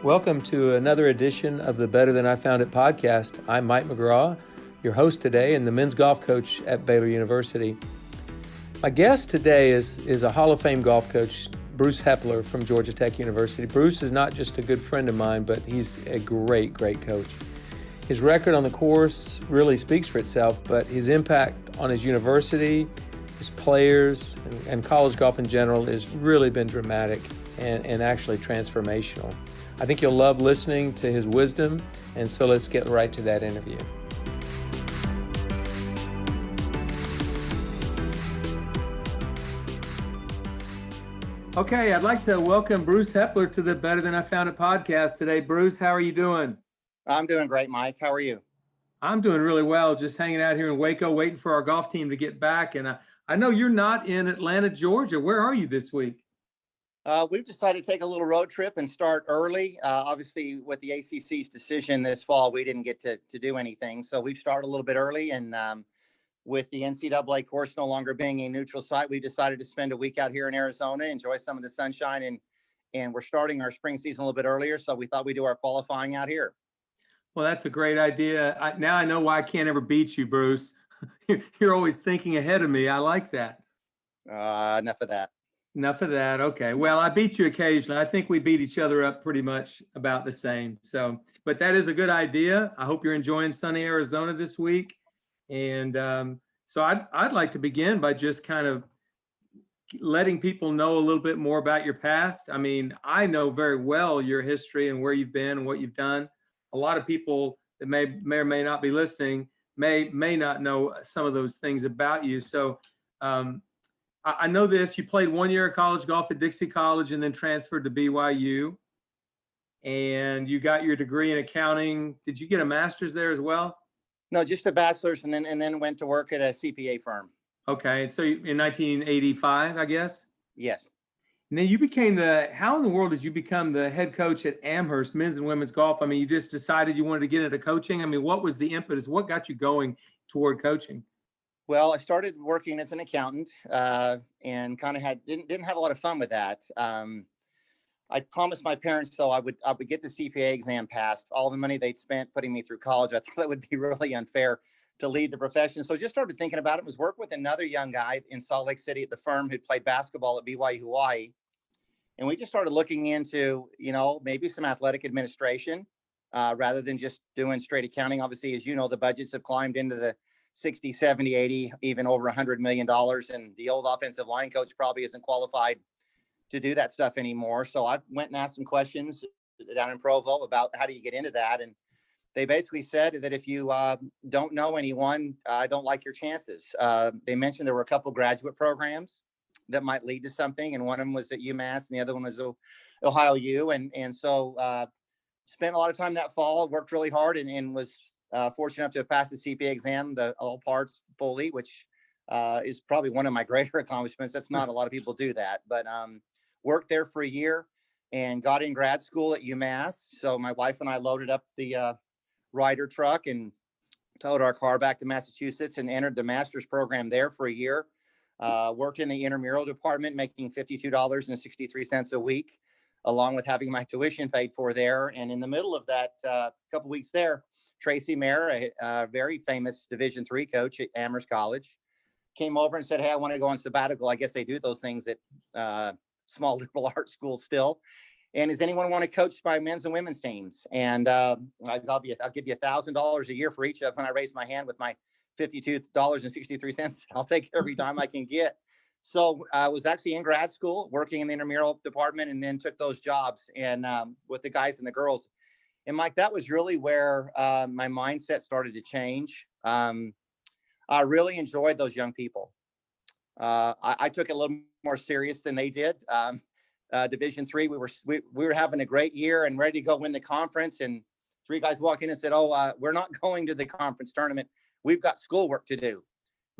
Welcome to another edition of the Better Than I Found It podcast. I'm Mike McGraw, your host today and the men's golf coach at Baylor University. My guest today is a Hall of Fame golf coach, Bruce Heppler from Georgia Tech University. Bruce is not just a good friend of mine, but he's a great coach. His record on the course really speaks for itself, but his impact on his university, his players, and college golf in general has really been dramatic and actually transformational. I think you'll love listening to his wisdom, and so let's get right to that interview. Okay, I'd like to welcome Bruce Heppler to the Better Than I Found It podcast today. Bruce, how are you doing? I'm doing great, Mike. How are you? I'm doing really well, just hanging out here in Waco, waiting for our golf team to get back. And I know you're not in Atlanta, Georgia. Where are you this week? We've decided to take a little road trip and start early. Obviously, with the ACC's decision this fall, we didn't get to do anything. So we've started a little bit early. And with the NCAA course no longer being a neutral site, we decided to spend a week out here in Arizona, enjoy some of the sunshine. And we're starting our spring season a little bit earlier. So we thought we'd do our qualifying out here. Well, that's a great idea. Now I know why I can't ever beat you, Bruce. You're always thinking ahead of me. I like that. Enough of that. Enough of that. Okay. Well, I beat you occasionally. I think we beat each other up pretty much about the same. So, but that is a good idea. I hope you're enjoying sunny Arizona this week. And so I'd like to begin by just kind of letting people know a little bit more about your past. I mean, I know very well your history and where you've been and what you've done. A lot of people that may or may not be listening may not know some of those things about you. So I know this. You played 1 year of college golf at Dixie College and then transferred to BYU. And you got your degree in accounting. Did you get a master's there as well? No, just a bachelor's, and then went to work at a CPA firm. Okay. So in 1985, I guess? Yes. And then you became how in the world did you become the head coach at Amherst men's and women's golf? I mean, you just decided you wanted to get into coaching. I mean, what was the impetus? What got you going toward coaching? Well, I started working as an accountant and kind of didn't have a lot of fun with that. I promised my parents, though, I would get the CPA exam passed. All the money they'd spent putting me through college, I thought that would be really unfair to lead the profession. So I just started thinking about it. Was working with another young guy in Salt Lake City at the firm who'd played basketball at BYU Hawaii. And we just started looking into, maybe some athletic administration rather than just doing straight accounting. Obviously, as you know, the budgets have climbed into the 60, 70, 80, even over $100 million. And the old offensive line coach probably isn't qualified to do that stuff anymore. So I went and asked some questions down in Provo about how do you get into that. And they basically said that if you don't know anyone, don't like your chances. They mentioned there were a couple graduate programs that might lead to something. And one of them was at UMass and the other one was Ohio U. And so spent a lot of time that fall, worked really hard and was fortunate enough to have passed the CPA exam, the all parts fully, which is probably one of my greater accomplishments. That's not a lot of people do that, but worked there for a year and got in grad school at UMass. So my wife and I loaded up the Ryder truck and towed our car back to Massachusetts and entered the master's program there for a year. Worked in the intramural department, making $52.63 a week, along with having my tuition paid for there. And in the middle of that couple weeks there, Tracy Mayer, a very famous Division III coach at Amherst College, came over and said, "Hey, I want to go on sabbatical." I guess they do those things at small liberal arts schools still. And does anyone want to coach my men's and women's teams? And I'll give you $1,000 a year for each of them. And I raised my hand with my $52.63. I'll take every dime I can get. So I was actually in grad school working in the intramural department and then took those jobs and with the guys and the girls. And Mike, that was really where my mindset started to change. I really enjoyed those young people. I took it a little more serious than they did. Division III, we were having a great year and ready to go win the conference. And three guys walked in and said, "Oh, we're not going to the conference tournament. We've got schoolwork to do."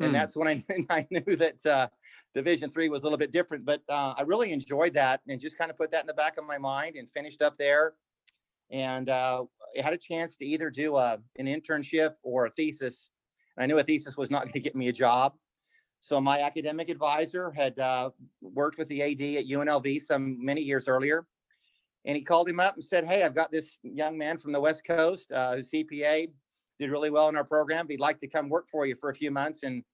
And that's when I knew that Division III was a little bit different. But I really enjoyed that and just kind of put that in the back of my mind and finished up there. And I had a chance to either do an internship or a thesis. And I knew a thesis was not going to get me a job. So my academic advisor had worked with the AD at UNLV many years earlier And he called him up and said, "Hey, I've got this young man from the West Coast who's CPA, did really well in our program. He'd like to come work for you for a few months." And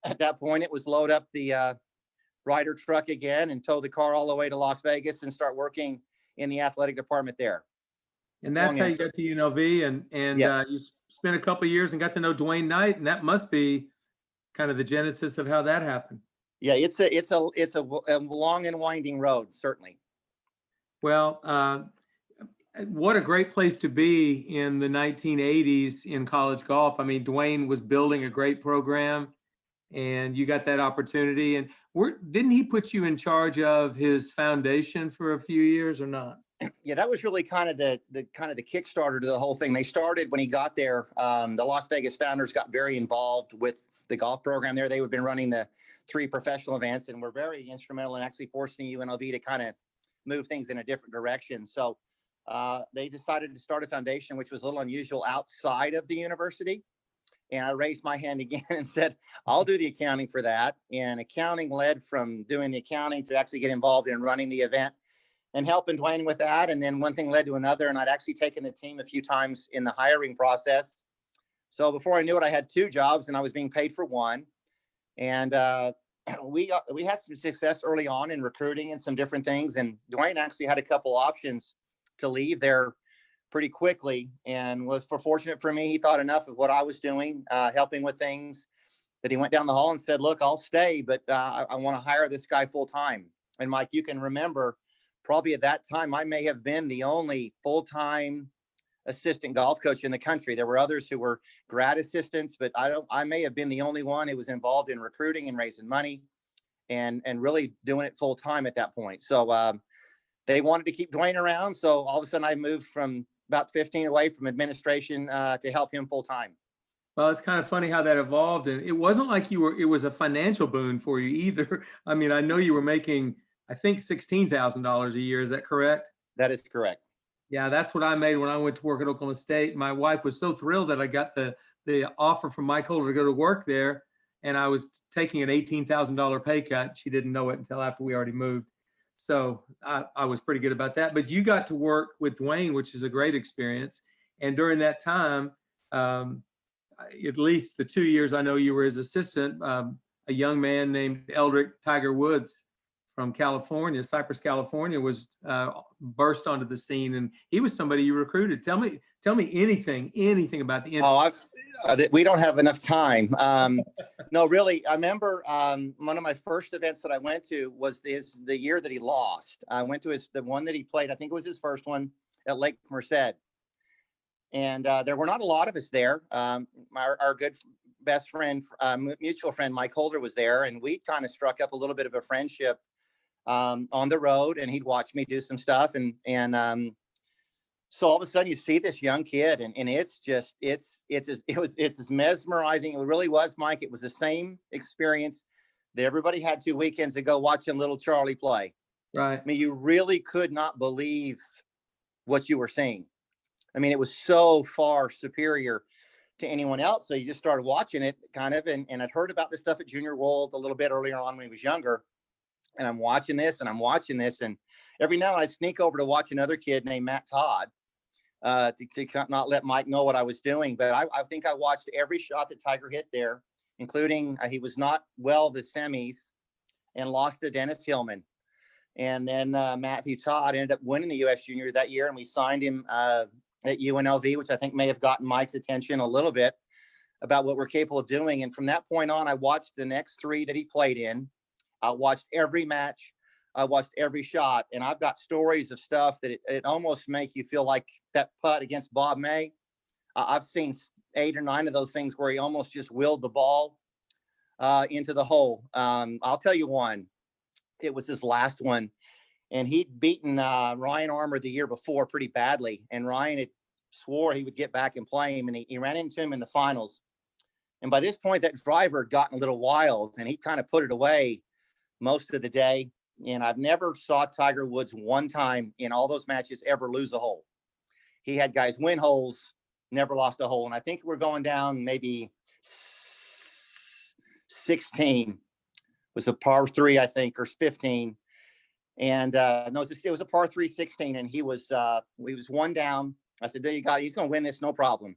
at that point, it was load up the Ryder truck again and tow the car all the way to Las Vegas and start working in the athletic department there. And that's Long how you answer. got to UNLV, and Yes. you spent a couple of years and got to know Dwayne Knight, and that must be kind of the genesis of how that happened. Yeah, it's a long and winding road, certainly. Well, what a great place to be in the 1980s in college golf. I mean, Dwayne was building a great program, and you got that opportunity. And didn't he put you in charge of his foundation for a few years or not? Yeah, that was really kind of the kickstarter to the whole thing. They started when he got there. The Las Vegas founders got very involved with the golf program there. They had been running the 3 professional events and were very instrumental in actually forcing UNLV to kind of move things in a different direction. So they decided to start a foundation, which was a little unusual outside of the university. And I raised my hand again and said, "I'll do the accounting for that." And accounting led from doing the accounting to actually get involved in running the event and helping Dwayne with that. And then one thing led to another. And I'd actually taken the team a few times in the hiring process. So before I knew it, I had 2 jobs and I was being paid for one. And we had some success early on in recruiting and some different things. And Dwayne actually had a couple options to leave there pretty quickly. And was fortunate for me, he thought enough of what I was doing, helping with things, that he went down the hall and said, "Look, I'll stay, but I want to hire this guy full time." And Mike, you can remember, probably at that time, I may have been the only full-time assistant golf coach in the country. There were others who were grad assistants, but I may have been the only one who was involved in recruiting and raising money and really doing it full time at that point. So they wanted to keep Dwayne around. So all of a sudden I moved from about 15 away from administration to help him full time. Well, it's kind of funny how that evolved, and it wasn't like it was a financial boon for you either. I mean, I know you were making, I think, $16,000 a year. Is that correct? That is correct. Yeah, that's what I made when I went to work at Oklahoma State. My wife was so thrilled that I got the offer from Mikkel to go to work there, and I was taking an $18,000 pay cut. She didn't know it until after we already moved. So I was pretty good about that. But you got to work with Dwayne, which is a great experience. And during that time, at least the 2 years I know you were his assistant, a young man named Eldrick Tiger Woods from California, Cypress, California, was burst onto the scene, and he was somebody you recruited. Tell me anything about the. We don't have enough time. No, really. I remember one of my first events that I went to was the year that he lost. I went to the one that he played. I think it was his first one at Lake Merced, and there were not a lot of us there. Our good best friend, mutual friend, Mike Holder, was there, and we kind of struck up a little bit of a friendship on the road, and he'd watch me do some stuff. And so all of a sudden you see this young kid, and it's as mesmerizing. It really was, Mike. It was the same experience that everybody had 2 weekends ago watching little Charlie play. Right. I mean, you really could not believe what you were seeing. I mean, it was so far superior to anyone else. So you just started watching it kind of, and I'd heard about this stuff at Junior World a little bit earlier on when he was younger. And I'm watching this, and every now and then I sneak over to watch another kid named Matt Todd to not let Mike know what I was doing. But I think I watched every shot that Tiger hit there, including he was not well the semis and lost to Dennis Hillman. And then Matthew Todd ended up winning the U.S. Junior that year, and we signed him at UNLV, which I think may have gotten Mike's attention a little bit about what we're capable of doing. And from that point on, I watched the next 3 that he played in. I watched every match. I watched every shot. And I've got stories of stuff that it almost make you feel like that putt against Bob May. I've seen 8 or 9 of those things where he almost just willed the ball into the hole. I'll tell you one. It was his last one. And he'd beaten Ryan Armour the year before pretty badly. And Ryan had swore he would get back and play him. And he ran into him in the finals. And by this point, that driver had gotten a little wild, and he kind of put it away most of the day. And I've never saw Tiger Woods one time in all those matches ever lose a hole. He had guys win holes, never lost a hole. And I think we're going down maybe 16 was a par 3, I think, or 15. And no, it was a par 3 16, and he was one down. I said, "There you go. He's going to win this, no problem."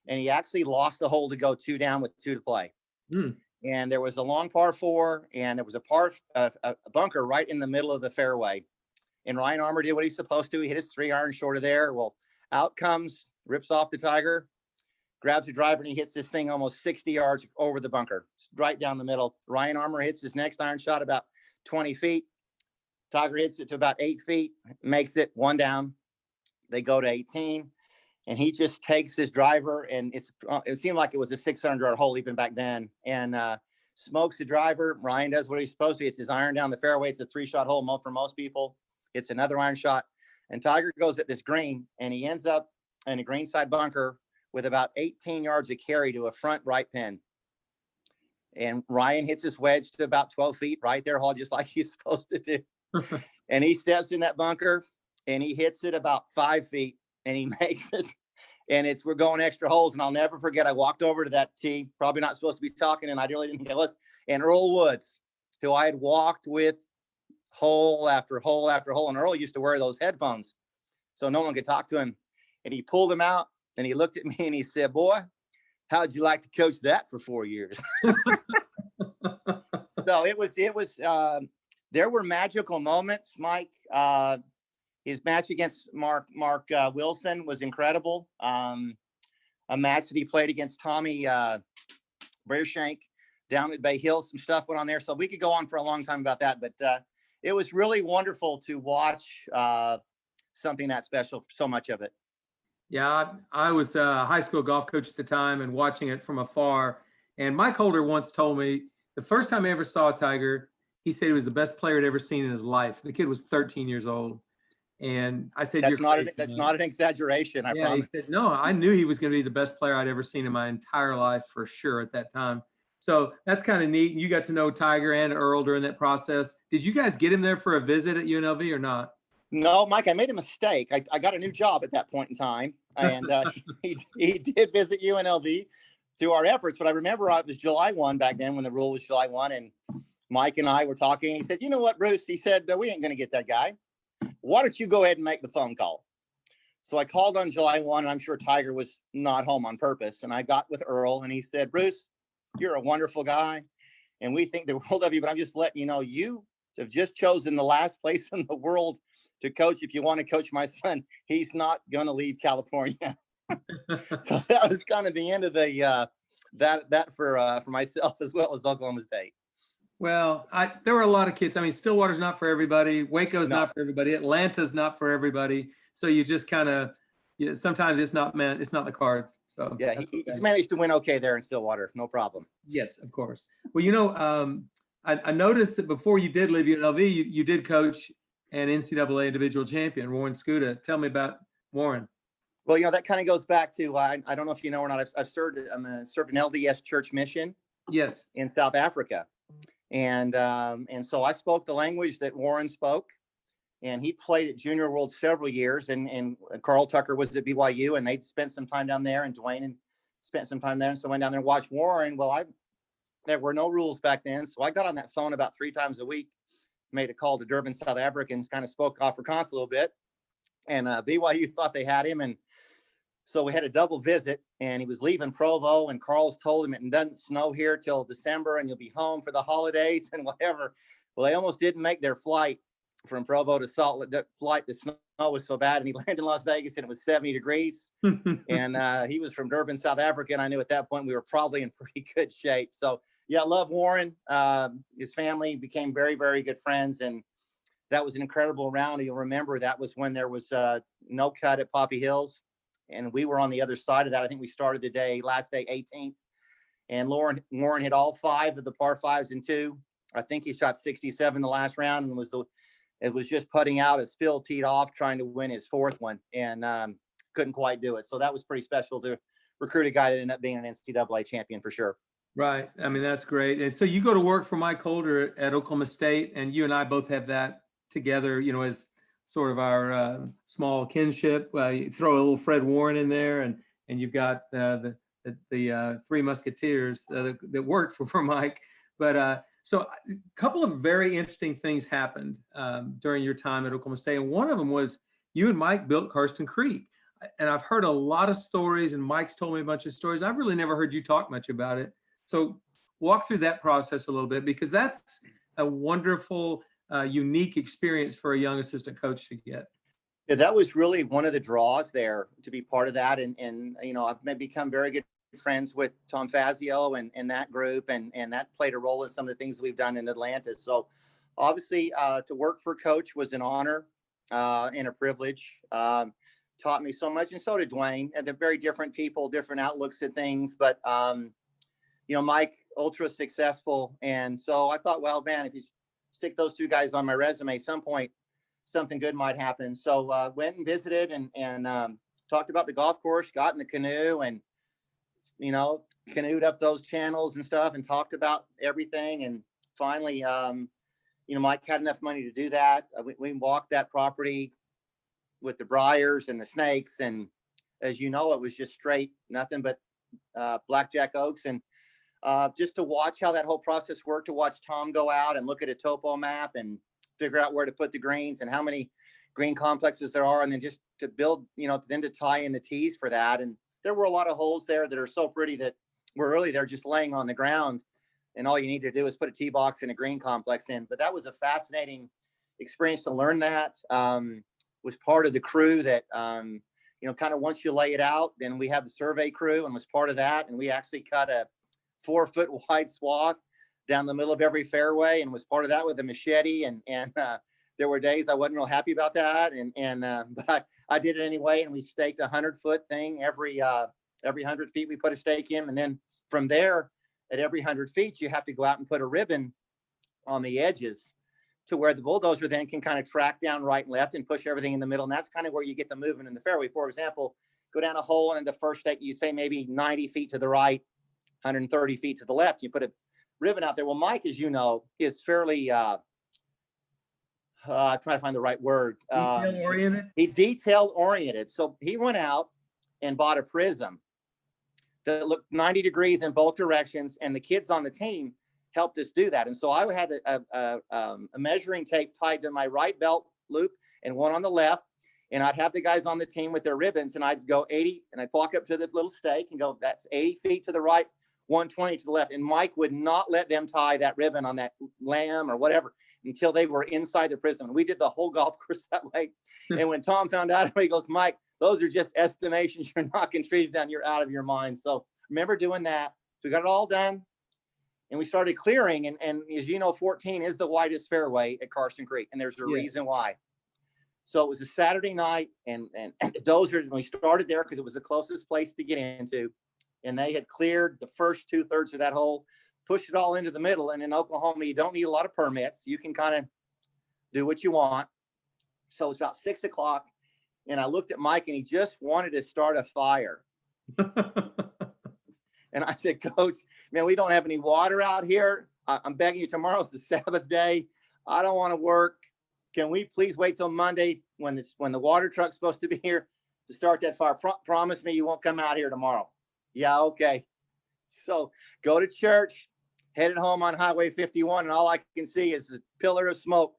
And he actually lost the hole to go 2 down with 2 to play. And there was a long par 4, and there was a bunker right in the middle of the fairway. And Ryan Armour did what he's supposed to. He hit his 3-iron short of there. Well, out comes, rips off the Tiger, grabs the driver, and he hits this thing almost 60 yards over the bunker, right down the middle. Ryan Armour hits his next iron shot about 20 feet. Tiger hits it to about 8 feet, makes it 1 down. They go to 18, and he just takes his driver, and it seemed like it was a 600-yard hole even back then, and smokes the driver. Ryan does what he's supposed to. It's his iron down the fairway. It's a 3-shot hole for most people. It's another iron shot, and Tiger goes at this green, and he ends up in a greenside bunker with about 18 yards of carry to a front right pin. And Ryan hits his wedge to about 12 feet right there, just like he's supposed to do. And he steps in that bunker, and he hits it about 5 feet, and he makes it. And we're going extra holes. And I'll never forget, I walked over to that tee, probably not supposed to be talking, and I really didn't think I was. And Earl Woods, who I had walked with hole after hole after hole. And Earl used to wear those headphones, so no one could talk to him. And he pulled them out, and he looked at me, and he said, "Boy, how'd you like to coach that for 4 years?" So it was, there were magical moments, Mike. His match against Mark Wilson was incredible. A match that he played against Tommy Bjerch-Andresen down at Bay Hill, some stuff went on there. So we could go on for a long time about that, but it was really wonderful to watch something that special, so much of it. Yeah, I was a high school golf coach at the time and watching it from afar. And Mike Holder once told me the first time I ever saw Tiger, he said he was the best player he'd ever seen in his life. The kid was 13 years old. And I said, that's not an exaggeration. I promise. He said, no, I knew he was going to be the best player I'd ever seen in my entire life for sure at that time. So that's kind of neat. You got to know Tiger and Earl during that process. Did you guys get him there for a visit at UNLV or not? No, Mike, I made a mistake. I got a new job at that point in time, and he did visit UNLV through our efforts. But I remember it was July 1 back then when the rule was July 1, and Mike and I were talking. He said, "You know what, Bruce?" He said, "We ain't going to get that guy. Why don't you go ahead and make the phone call?" So I called on July 1, and I'm sure Tiger was not home on purpose. And I got with Earl, and he said, "Bruce, you're a wonderful guy, and we think the world of you, but I'm just letting you know, you have just chosen the last place in the world to coach. If you want to coach my son, he's not going to leave California." So that was kind of the end of the that for myself as well as Oklahoma State. Well, there were a lot of kids. I mean, Stillwater's not for everybody. Waco's not for everybody. Atlanta's not for everybody. So you just kind of, sometimes it's not the cards. So yeah, he's managed to win okay there in Stillwater. No problem. Yes, of course. Well, I noticed that before you did leave UNLV, you did coach an NCAA individual champion, Warren Scuda. Tell me about Warren. Well, that kind of goes back to, I don't know if you know or not, I've served an LDS church mission. Yes. In South Africa. And so I spoke the language that Warren spoke, and he played at Junior World several years. And Carl Tucker was at BYU, and they'd spent some time down there, and Dwayne spent some time there. And so I went down there and watched Warren. Well, there were no rules back then. So I got on that phone about 3 times a week, made a call to Durban, South Africans, kind of spoke Afrikaans a little bit. And BYU thought they had him. And so we had a double visit, and he was leaving Provo, and Carl's told him it doesn't snow here till December, and you'll be home for the holidays and whatever. Well, they almost didn't make their flight from Provo to Salt Lake. The snow was so bad, and he landed in Las Vegas, and it was 70 degrees. And he was from Durban, South Africa, and I knew at that point we were probably in pretty good shape. So, yeah, I love Warren. His family became very, very good friends, and that was an incredible round. You'll remember that was when there was no cut at Poppy Hills. And we were on the other side of that. I think we started the last day, 18th. And Warren hit all 5 of the par 5s in 2. I think he shot 67 the last round, and it was just putting out as Phil teed off, trying to win his 4th one, and couldn't quite do it. So that was pretty special to recruit a guy that ended up being an NCAA champion for sure. Right. I mean, that's great. And so you go to work for Mike Holder at Oklahoma State, and you and I both have that together, as sort of our small kinship. You throw a little Fred Warren in there, and you've got the 3 Musketeers that worked for Mike. But So a couple of very interesting things happened during your time at Oklahoma State. And one of them was you and Mike built Karsten Creek. And I've heard a lot of stories, and Mike's told me a bunch of stories. I've really never heard you talk much about it. So walk through that process a little bit, because that's a wonderful, unique experience for a young assistant coach to get. Yeah, that was really one of the draws there, to be part of that. And you know, I've become very good friends with Tom Fazio and that group, and that played a role in some of the things we've done in Atlanta. So obviously to work for Coach was an honor and a privilege. Taught me so much, and so did Dwayne. And they're very different people, different outlooks at things. But you know, Mike, ultra successful. And so I thought, well, man, if you stick those two guys on my resume, at some point something good might happen. So went and visited and talked about the golf course, got in the canoe, and you know, canoed up those channels and stuff, and talked about everything. And finally, you know, Mike had enough money to do that. We walked that property with the briars and the snakes, and as you know, it was just straight nothing but blackjack oaks. And just to watch how that whole process worked, to watch Tom go out and look at a topo map and figure out where to put the greens and how many green complexes there are, and then just to build, you know, then to tie in the tees for that. And there were a lot of holes there that are so pretty that were really, they're just laying on the ground, and all you need to do is put a tee box and a green complex in. But that was a fascinating experience to learn that. Was part of the crew that, you know, kind of once you lay it out, then we have the survey crew, and was part of that. And we actually cut a 4-foot wide swath down the middle of every fairway, and was part of that with a machete. And there were days I wasn't real happy about that. But I did it anyway. And we staked a 100-foot thing every 100 feet we put a stake in. And then from there, at every 100 feet, you have to go out and put a ribbon on the edges to where the bulldozer then can kind of track down right and left and push everything in the middle. And that's kind of where you get the movement in the fairway. For example, go down a hole, and in the first stake, you say maybe 90 feet to the right, 130 feet to the left. You put a ribbon out there. Well, Mike, as you know, is fairly, trying to find the right word. Detail oriented? He's detail oriented. So he went out and bought a prism that looked 90 degrees in both directions. And the kids on the team helped us do that. And so I had a measuring tape tied to my right belt loop and one on the left. And I'd have the guys on the team with their ribbons, and I'd go 80, and I'd walk up to the little stake and go, that's 80 feet to the right, 120 to the left. And Mike would not let them tie that ribbon on that lamb or whatever until they were inside the prism. And we did the whole golf course that way. And when Tom found out, he goes, Mike, those are just estimations. You're knocking trees down. You're out of your mind. So remember doing that. We got it all done. And we started clearing. And as you know, 14 is the widest fairway at Karsten Creek. And there's a reason why. So it was a Saturday night, and Dozer, we started there because it was the closest place to get into. And they had cleared the first 2/3 of that hole, pushed it all into the middle. And in Oklahoma, you don't need a lot of permits. You can kind of do what you want. So it was about 6 o'clock. And I looked at Mike, and he just wanted to start a fire. And I said, Coach, man, we don't have any water out here. I'm begging you, tomorrow's the Sabbath day. I don't want to work. Can we please wait till Monday when the water truck's supposed to be here to start that fire? Promise me you won't come out here tomorrow. Yeah, okay. So go to church, headed home on Highway 51, and all I can see is a pillar of smoke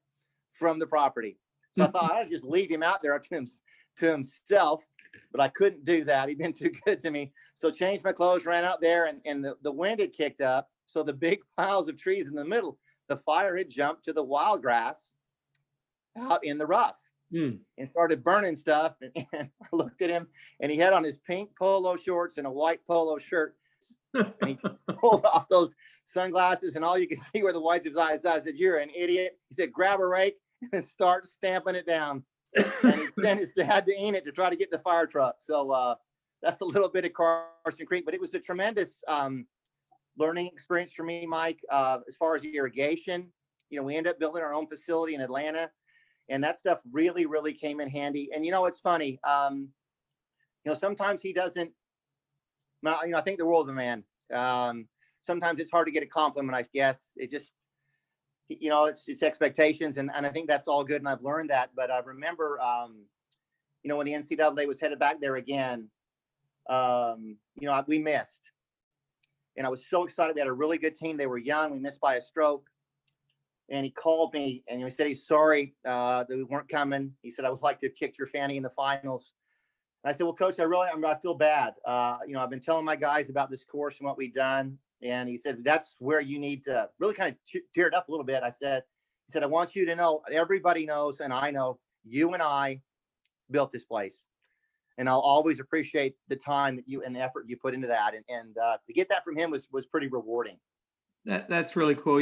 from the property. So I thought I'd just leave him out there to himself. But I couldn't do that. He'd been too good to me. So changed my clothes, ran out there, and the wind had kicked up. So the big piles of trees in the middle, the fire had jumped to the wild grass out in the rough and started burning stuff. And I looked at him, and he had on his pink polo shorts and a white polo shirt. And he pulled off those sunglasses, and all you could see were the whites of his eyes. I said, "You're an idiot." He said, "Grab a rake and start stamping it down." And he sent his dad to Enid to try to get the fire truck. So that's a little bit of Karsten Creek, but it was a tremendous learning experience for me, Mike. As far as irrigation, you know, we ended up building our own facility in Atlanta, and that stuff really, really came in handy. And, you know, it's funny, you know, sometimes he doesn't, you know, I think the world of a man. Sometimes it's hard to get a compliment, I guess. It just, you know, it's expectations. And I think that's all good. And I've learned that. But I remember, you know, when the NCAA was headed back there again, you know, we missed. And I was so excited. We had a really good team. They were young. We missed by a stroke. and he called me and he said he's sorry that we weren't coming. He said, I would like to have kicked your fanny in the finals. And I said, well, coach, I feel bad. I've been telling my guys about this course and what we've done. And he said, that's where you need to really kind of tear it up a little bit. He said, I want you to know, everybody knows, and I know you and I built this place. And I'll always appreciate the time that you and the effort you put into that. And to get that from him was pretty rewarding. That's really cool.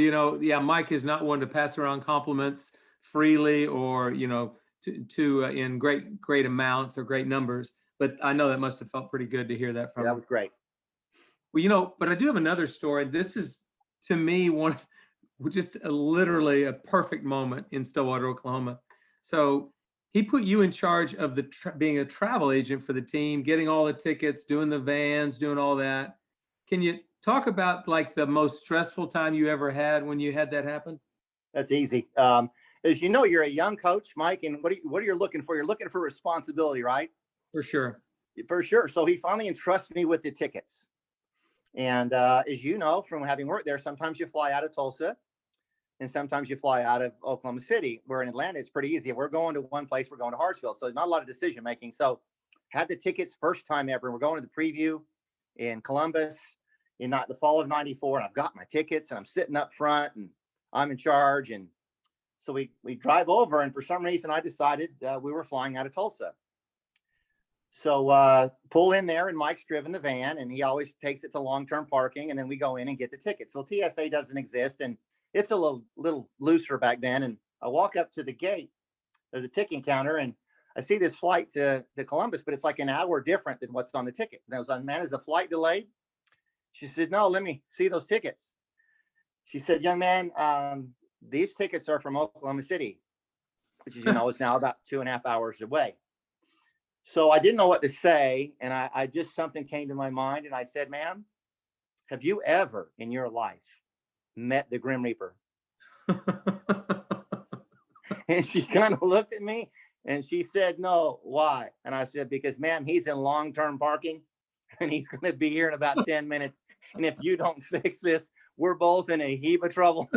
Mike is not one to pass around compliments freely or, to in great amounts or great numbers. But I know that must have felt pretty good to hear that from him. That was great. Well, but I do have another story. This is, to me, literally a perfect moment in Stillwater, Oklahoma. So he put you in charge of being a travel agent for the team, getting all the tickets, doing the vans, doing all that. Can you talk about like the most stressful time you ever had when you had that happen? That's easy. As you know, you're a young coach, Mike, and what are you looking for? You're looking for responsibility, right? For sure. For sure. So he finally entrusted me with the tickets. And as you know, from having worked there, sometimes you fly out of Tulsa and sometimes you fly out of Oklahoma City. Where in Atlanta, it's pretty easy. If we're going to one place, we're going to Hartsville. So not a lot of decision making. So had the tickets first time ever. We're going to the preview in Columbus in the fall of '94. And I've got my tickets and I'm sitting up front and I'm in charge. And so we drive over, and for some reason I decided we were flying out of Tulsa. So pull in there, and Mike's driven the van, and he always takes it to long-term parking, and then we go in and get the tickets. So TSA doesn't exist, and it's a little looser back then. And I walk up to the gate of the ticketing counter, and I see this flight to Columbus, but it's like an hour different than what's on the ticket. And I was like, man, is the flight delayed? She said, no, let me see those tickets. She said, young man, these tickets are from Oklahoma City, which is now about 2.5 hours away. So I didn't know what to say. And I just, something came to my mind. And I said, ma'am, have you ever in your life met the Grim Reaper? And she kind of looked at me and she said, no, why? And I said, because ma'am, he's in long-term parking and he's going to be here in about 10 minutes. And if you don't fix this, we're both in a heap of trouble.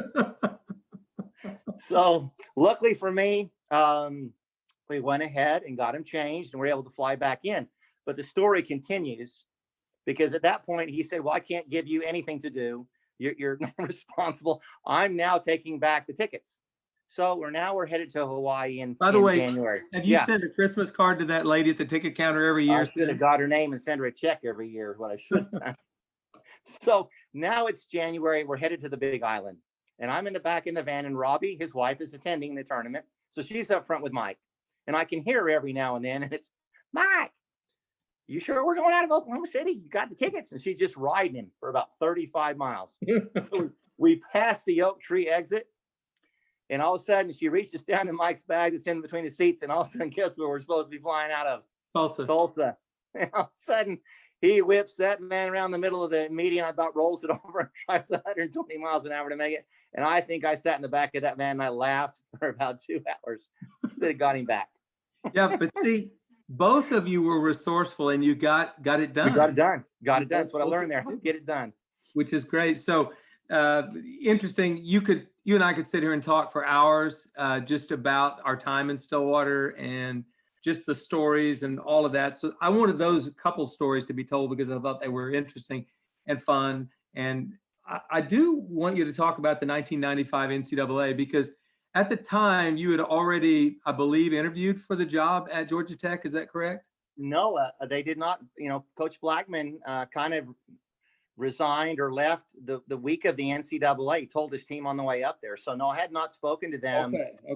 So luckily for me, we went ahead and got him changed and we're able to fly back in. But the story continues, because at that point he said, well, I can't give you anything to do. You're not responsible. I'm now taking back the tickets. So we're headed to Hawaii in January. Have you sent a Christmas card to that lady at the ticket counter every year? I should have got her name and sent her a check every year is what I should have done. So now it's January. We're headed to the Big Island. And I'm in the back in the van, and Robbie, his wife, is attending the tournament. So she's up front with Mike. And I can hear her every now and then. And it's, Mike, you sure we're going out of Oklahoma City? You got the tickets? And she's just riding him for about 35 miles. So we passed the Oak Tree exit. And all of a sudden, she reaches down to Mike's bag that's in between the seats. And all of a sudden, guess where we're supposed to be flying out of? Tulsa. And all of a sudden, he whips that man around the middle of the median, about rolls it over and drives 120 miles an hour to make it. And I think I sat in the back of that van and I laughed for about 2 hours that it got him back. Yeah, but see, both of you were resourceful and you got it done. We got it done. That's what I learned there. How to get it done. Which is great. So interesting. You and I could sit here and talk for hours just about our time in Stillwater and just the stories and all of that. So I wanted those couple stories to be told because I thought they were interesting and fun. And I do want you to talk about the 1995 NCAA, because at the time you had already, I believe, interviewed for the job at Georgia Tech. Is that correct? No, they did not. Coach Blackman kind of resigned or left the week of the NCAA. He told his team on the way up there. So no, I had not spoken to them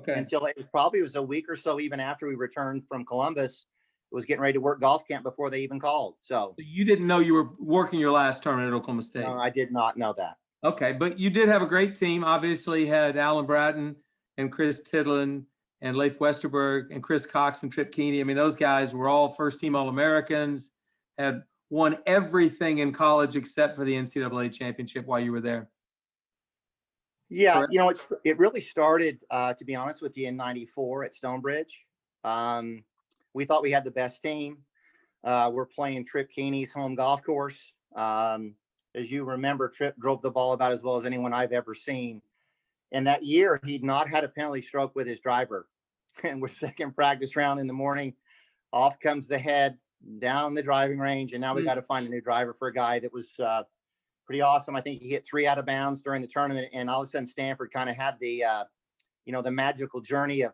until it was a week or so even after we returned from Columbus. It was getting ready to work golf camp before they even called. So you didn't know you were working your last term at Oklahoma State? No, I did not know that. Okay, but you did have a great team. Obviously, you had Alan Bratton and Chris Tidlin and Leif Westerberg and Chris Cox and Trip Keeney. I mean, those guys were all first-team All-Americans, had won everything in college except for the NCAA championship while you were there. Yeah, correct? It really started, to be honest with you, in '94 at Stonebridge. We thought we had the best team. We're playing Trip Keeney's home golf course. As you remember, Trip drove the ball about as well as anyone I've ever seen. And that year, he'd not had a penalty stroke with his driver. And we're second practice round in the morning. Off comes the head down the driving range. And now we got to find a new driver for a guy that was pretty awesome. I think he hit 3 out of bounds during the tournament. And all of a sudden, Stanford kind of had the, the magical journey of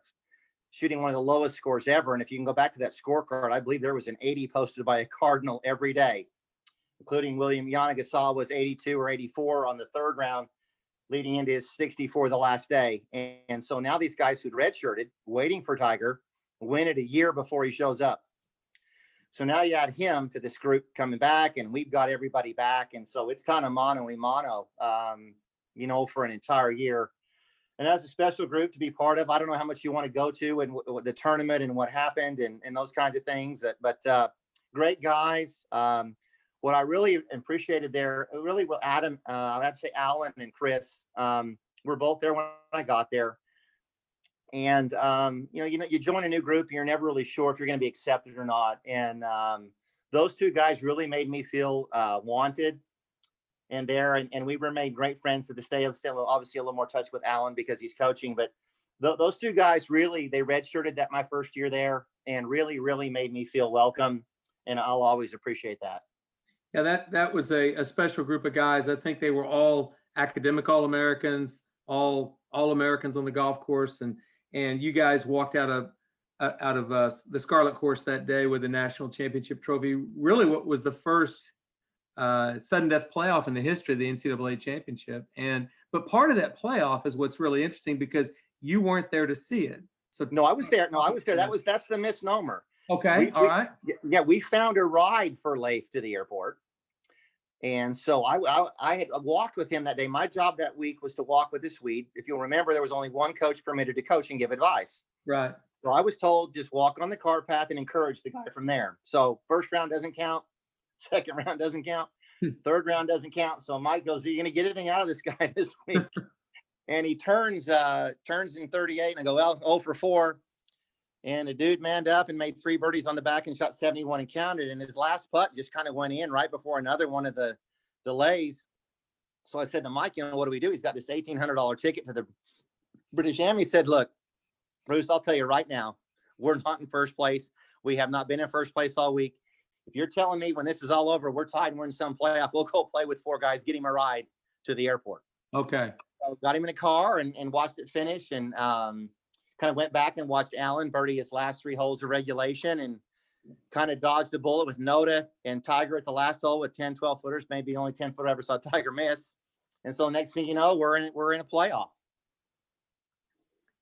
shooting one of the lowest scores ever. And if you can go back to that scorecard, I believe there was an 80 posted by a Cardinal every day, including William Yanagassawa was 82 or 84 on the third round, leading into his 64 the last day. And so now these guys who'd redshirted, waiting for Tiger, win it a year before he shows up. So now you add him to this group coming back, and we've got everybody back. And so it's kind of mano a mano, for an entire year. And that's a special group to be part of. I don't know how much you want to go to and the tournament and what happened and those kinds of things, but great guys. What I really appreciated there, really, well, Adam, I'd say Alan and Chris were both there when I got there. And, you join a new group, and you're never really sure if you're going to be accepted or not. And those two guys really made me feel wanted and there. And we remained great friends to this day. Obviously, a little more touch with Alan because he's coaching. But those two guys really, they redshirted that my first year there and really, really made me feel welcome. And I'll always appreciate that. Yeah, that was a special group of guys. I think they were all academic All-Americans, all All-Americans on the golf course, and you guys walked out of the Scarlet Course that day with the national championship trophy. Really, what was the first sudden death playoff in the history of the NCAA championship. But part of that playoff is what's really interesting because you weren't there to see it. So no, I was there. That's the misnomer. Okay, all right. Yeah, we found a ride for Leif to the airport. And so I had walked with him that day. My job that week was to walk with the Swede. If you'll remember, there was only one coach permitted to coach and give advice. Right. So I was told just walk on the cart path and encourage the guy from there. So first round doesn't count. Second round doesn't count. Third round doesn't count. So Mike goes, "Are you going to get anything out of this guy this week?" And he turns in 38, and I go, "Well, 0 for 4." And the dude manned up and made 3 birdies on the back and shot 71 and counted. And his last putt just kind of went in right before another one of the delays. So I said to Mike, what do we do? He's got this $1,800 ticket to the British Am. He said, "Look, Bruce, I'll tell you right now, we're not in first place. We have not been in first place all week. If you're telling me when this is all over, we're tied and we're in some playoff, we'll go play with 4 guys, get him a ride to the airport." Okay. So got him in a car and watched it finish and kind of went back and watched Alan birdie his last 3 holes of regulation and kind of dodged a bullet with Noda and Tiger at the last hole with 10, 12 footers, maybe only 10 foot ever saw Tiger miss. And so next thing you know, we're in a playoff.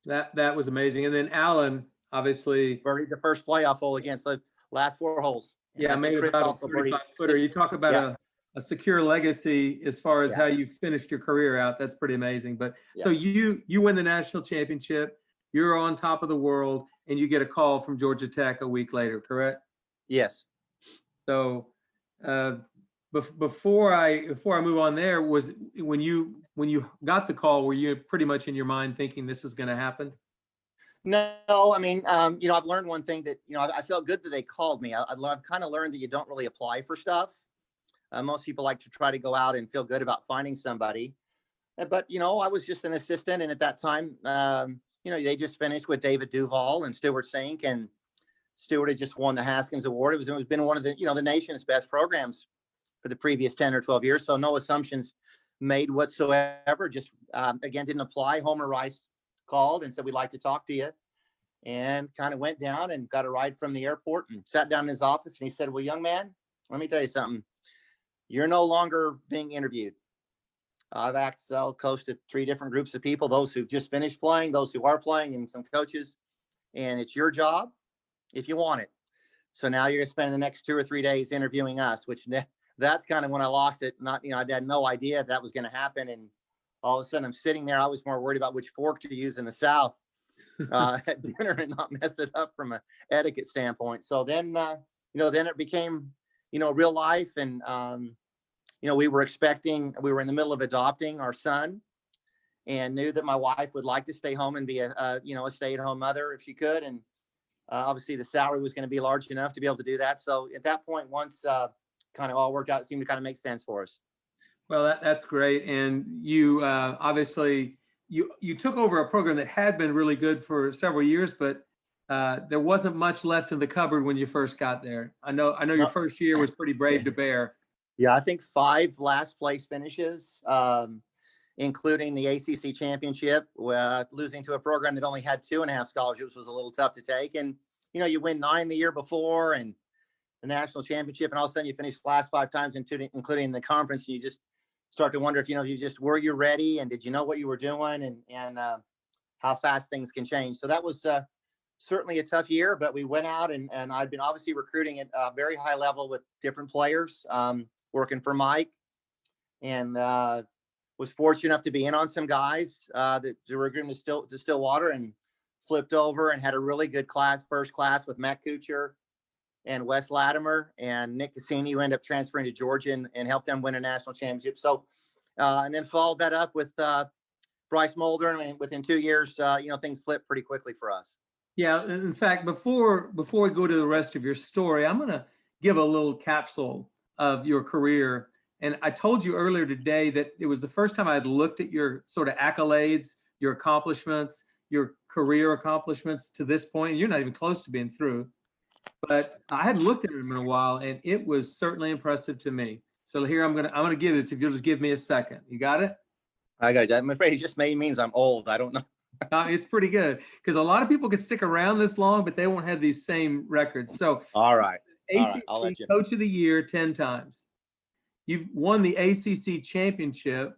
That was amazing. And then Alan, obviously, birdied the first playoff hole again. So last 4 holes. Yeah, made about a 35-footer. You talk about a secure legacy as far as how you finished your career out. That's pretty amazing. But so you win the national championship. You're on top of the world, and you get a call from Georgia Tech a week later, correct? Yes. So before I move on there, was when you got the call, were you pretty much in your mind thinking this is going to happen? No, I mean, I've learned one thing that, I felt good that they called me. I've kind of learned that you don't really apply for stuff. Most people like to try to go out and feel good about finding somebody. But, I was just an assistant. And at that time, they just finished with David Duval and Stuart Sink, and Stuart had just won the Haskins Award. It was been one of the, the nation's best programs for the previous 10 or 12 years. So no assumptions made whatsoever. Just, again, didn't apply. Homer Rice called and said, "We'd like to talk to you," and kind of went down and got a ride from the airport and sat down in his office. And he said, "Well, young man, let me tell you something. You're no longer being interviewed. I've coached 3 different groups of people, those who've just finished playing, those who are playing, and some coaches. And it's your job if you want it. So now you're going to spend the next 2 or 3 days interviewing us," which that's kind of when I lost it. I had no idea that was going to happen. And all of a sudden I'm sitting there. I was more worried about which fork to use in the South at dinner and not mess it up from an etiquette standpoint. So then, then it became, real life. And, we were in the middle of adopting our son and knew that my wife would like to stay home and be a stay-at-home mother if she could. And obviously the salary was going to be large enough to be able to do that. So at that point, once kind of all worked out, it seemed to kind of make sense for us. Well, that's great. And you obviously you took over a program that had been really good for several years, but there wasn't much left in the cupboard when you first got there. I know your first year was pretty brave to bear. Yeah, I think 5 last place finishes, including the ACC championship. Losing to a program that only had 2.5 scholarships was a little tough to take. And, you win 9 the year before and the national championship, and all of a sudden you finish last 5 times, including the conference. And you just start to wonder if, were you ready, and did you know what you were doing, and how fast things can change. So that was certainly a tough year, but we went out and I'd been obviously recruiting at a very high level with different players, working for Mike, and was fortunate enough to be in on some guys that were recruiting to Stillwater, and flipped over and had a really good first class with Matt Kuchar and Wes Latimer and Nick Cassini, who ended up transferring to Georgia and helped them win a national championship. So, and then followed that up with Bryce Mulder, and within 2 years, things flipped pretty quickly for us. Yeah, in fact, before we go to the rest of your story, I'm going to give a little capsule of your career. And I told you earlier today that it was the first time I had looked at your sort of accolades, your accomplishments, your career accomplishments to this point. And you're not even close to being through. But I hadn't looked at them in a while, and it was certainly impressive to me. So here I'm gonna give this. If you'll just give me a second, you got it? I got it. I'm afraid it just means I'm old. I don't know. It's pretty good, because a lot of people can stick around this long, but they won't have these same records. So all right, ACC I'll let you. Coach of the Year 10 times. You've won the ACC championship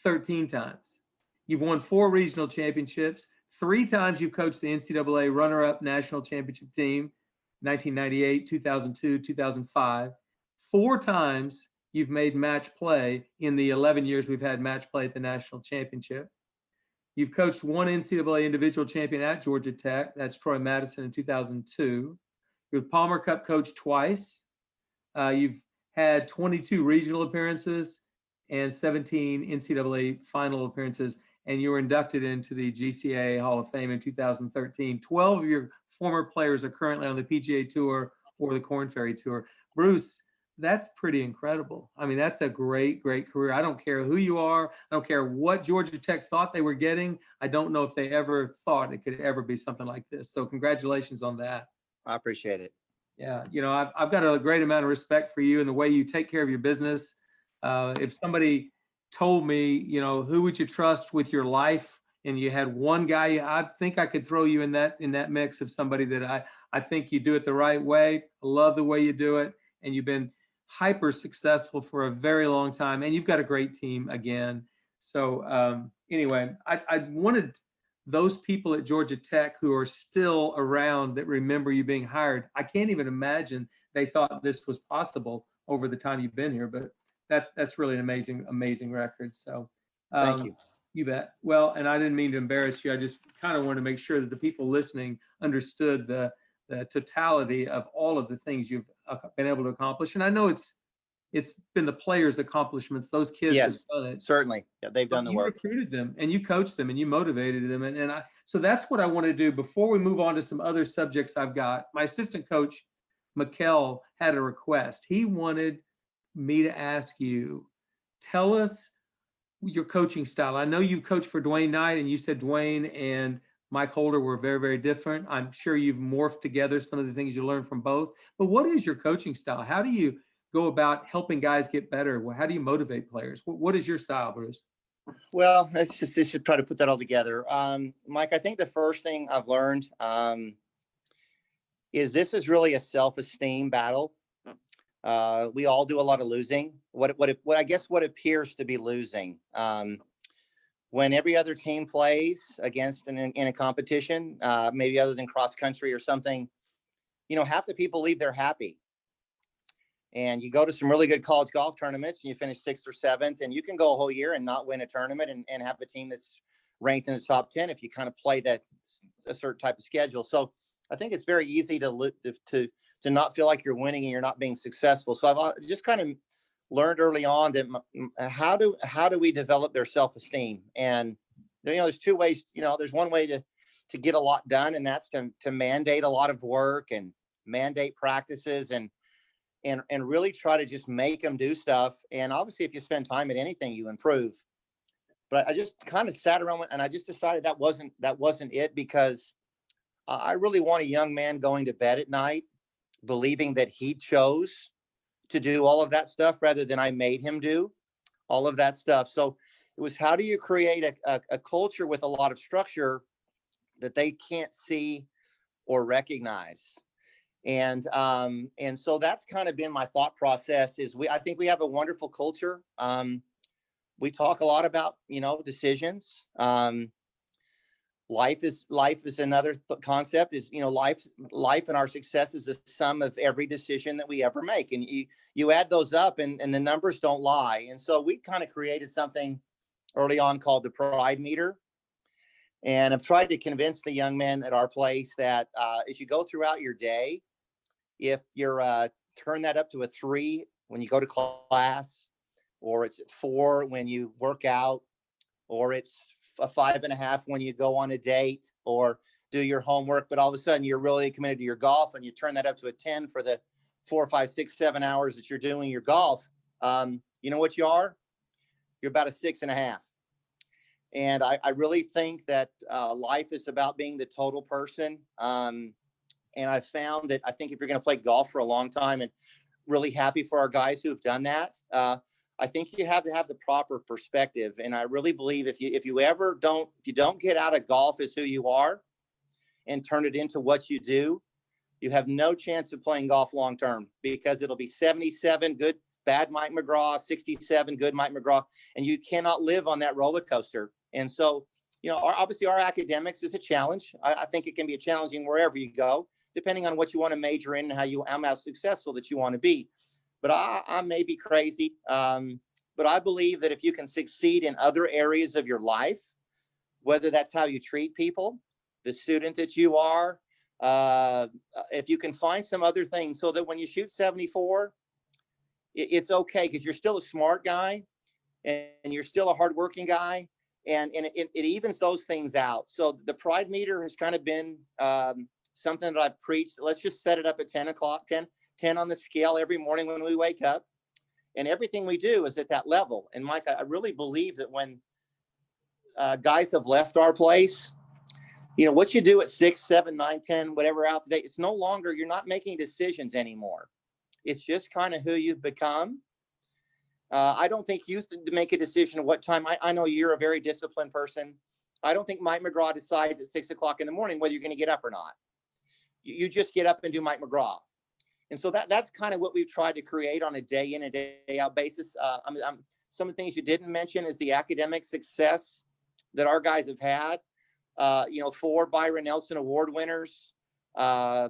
13 times. You've won 4 regional championships. 3 times you've coached the NCAA runner-up national championship team, 1998, 2002, 2005. 4 times you've made match play in the 11 years we've had match play at the national championship. You've coached 1 NCAA individual champion at Georgia Tech. That's Troy Madison in 2002. You're the Palmer Cup coach twice. You've had 22 regional appearances and 17 NCAA final appearances, and you were inducted into the GCA Hall of Fame in 2013. 12 of your former players are currently on the PGA Tour or the Korn Ferry Tour. Bruce, that's pretty incredible. I mean, that's a great, great career. I don't care who you are. I don't care what Georgia Tech thought they were getting. I don't know if they ever thought it could ever be something like this. So congratulations on that. I appreciate it. Yeah, I've got a great amount of respect for you and the way you take care of your business. If somebody told me, who would you trust with your life, and you had one guy, I think I could throw you in that mix of somebody that I think you do it the right way. I love the way you do it, and you've been hyper successful for a very long time, and you've got a great team again. So anyway, I wanted those people at Georgia Tech who are still around that remember you being hired. I can't even imagine they thought this was possible over the time you've been here, but that's really an amazing record. So thank you. You bet. Well, and I didn't mean to embarrass you. I just kind of wanted to make sure that the people listening understood the totality of all of the things you've been able to accomplish. And I know it's been the players' accomplishments. Those kids have done it. Certainly. Yeah, they've done the work. You recruited them and you coached them and you motivated them. So that's what I want to do before we move on to some other subjects I've got. My assistant coach, Mikkel, had a request. He wanted me to ask you, tell us your coaching style. I know you coached for Dwayne Knight, and you said Dwayne and Mike Holder were very, very different. I'm sure you've morphed together some of the things you learned from both. But what is your coaching style? How do you go about helping guys get better? How do you motivate players? What is your style, Bruce? Well, let's just try to put that all together. Mike, I think the first thing I've learned is this is really a self-esteem battle. We all do a lot of losing. What I guess what appears to be losing. When every other team plays against in a competition, maybe other than cross country or something, half the people leave there happy. And you go to some really good college golf tournaments and you finish 6th or 7th, and you can go a whole year and not win a tournament and have a team that's ranked in the top 10 if you kind of play a certain type of schedule. So I think it's very easy to not feel like you're winning and you're not being successful. So I've just kind of learned early on that how do we develop their self-esteem? And there's 2 ways. There's one way to get a lot done, and that's to mandate a lot of work and mandate practices and really try to just make them do stuff. And obviously, if you spend time at anything, you improve. But I just kind of sat around and I just decided that wasn't it, because I really want a young man going to bed at night believing that he chose to do all of that stuff rather than I made him do all of that stuff. So it was, how do you create a culture with a lot of structure that they can't see or recognize? And so that's kind of been my thought process. Is I think we have a wonderful culture. We talk a lot about, decisions. Life is another concept. Is, life and our success is the sum of every decision that we ever make, and you add those up, and the numbers don't lie. And so we kind of created something early on called the Pride Meter, and I've tried to convince the young men at our place that as you go throughout your day, if you're turn that up to a 3 when you go to class, or it's 4 when you work out, or it's a 5.5 when you go on a date or do your homework, but all of a sudden you're really committed to your golf, and you turn that up to a 10 for the 4, 5, 6, 7 hours that you're doing your golf. You know what you are? You're about a 6.5. And I really think that life is about being the total person. And I found that I think if you're going to play golf for a long time, and really happy for our guys who have done that, I think you have to have the proper perspective. And I really believe if you don't get out of golf as who you are and turn it into what you do, you have no chance of playing golf long term, because it'll be 77 good, bad Mike McGraw, 67 good Mike McGraw, and you cannot live on that roller coaster. And so, obviously our academics is a challenge. I think it can be challenging wherever you go, depending on what you want to major in and how successful that you want to be. But I may be crazy, but I believe that if you can succeed in other areas of your life, whether that's how you treat people, the student that you are, if you can find some other things so that when you shoot 74, it's okay, because you're still a smart guy and you're still a hardworking guy, and it evens those things out. So the Pride Meter has kind of been something that I've preached. Let's just set it up at 10 o'clock, 10 on the scale every morning when we wake up, and everything we do is at that level. And Mike, I really believe that when guys have left our place, what you do at 6, 7, 9, 10, whatever out today, it's no longer, you're not making decisions anymore. It's just kind of who you've become. I don't think you make a decision at what time. I know you're a very disciplined person. I don't think Mike McGraw decides at 6 o'clock in the morning whether you're going to get up or not. You just get up and do Mike McGraw. And so that's kind of what we've tried to create on a day in and day out basis. Some of the things you didn't mention is the academic success that our guys have had. 4 Byron Nelson Award winners. I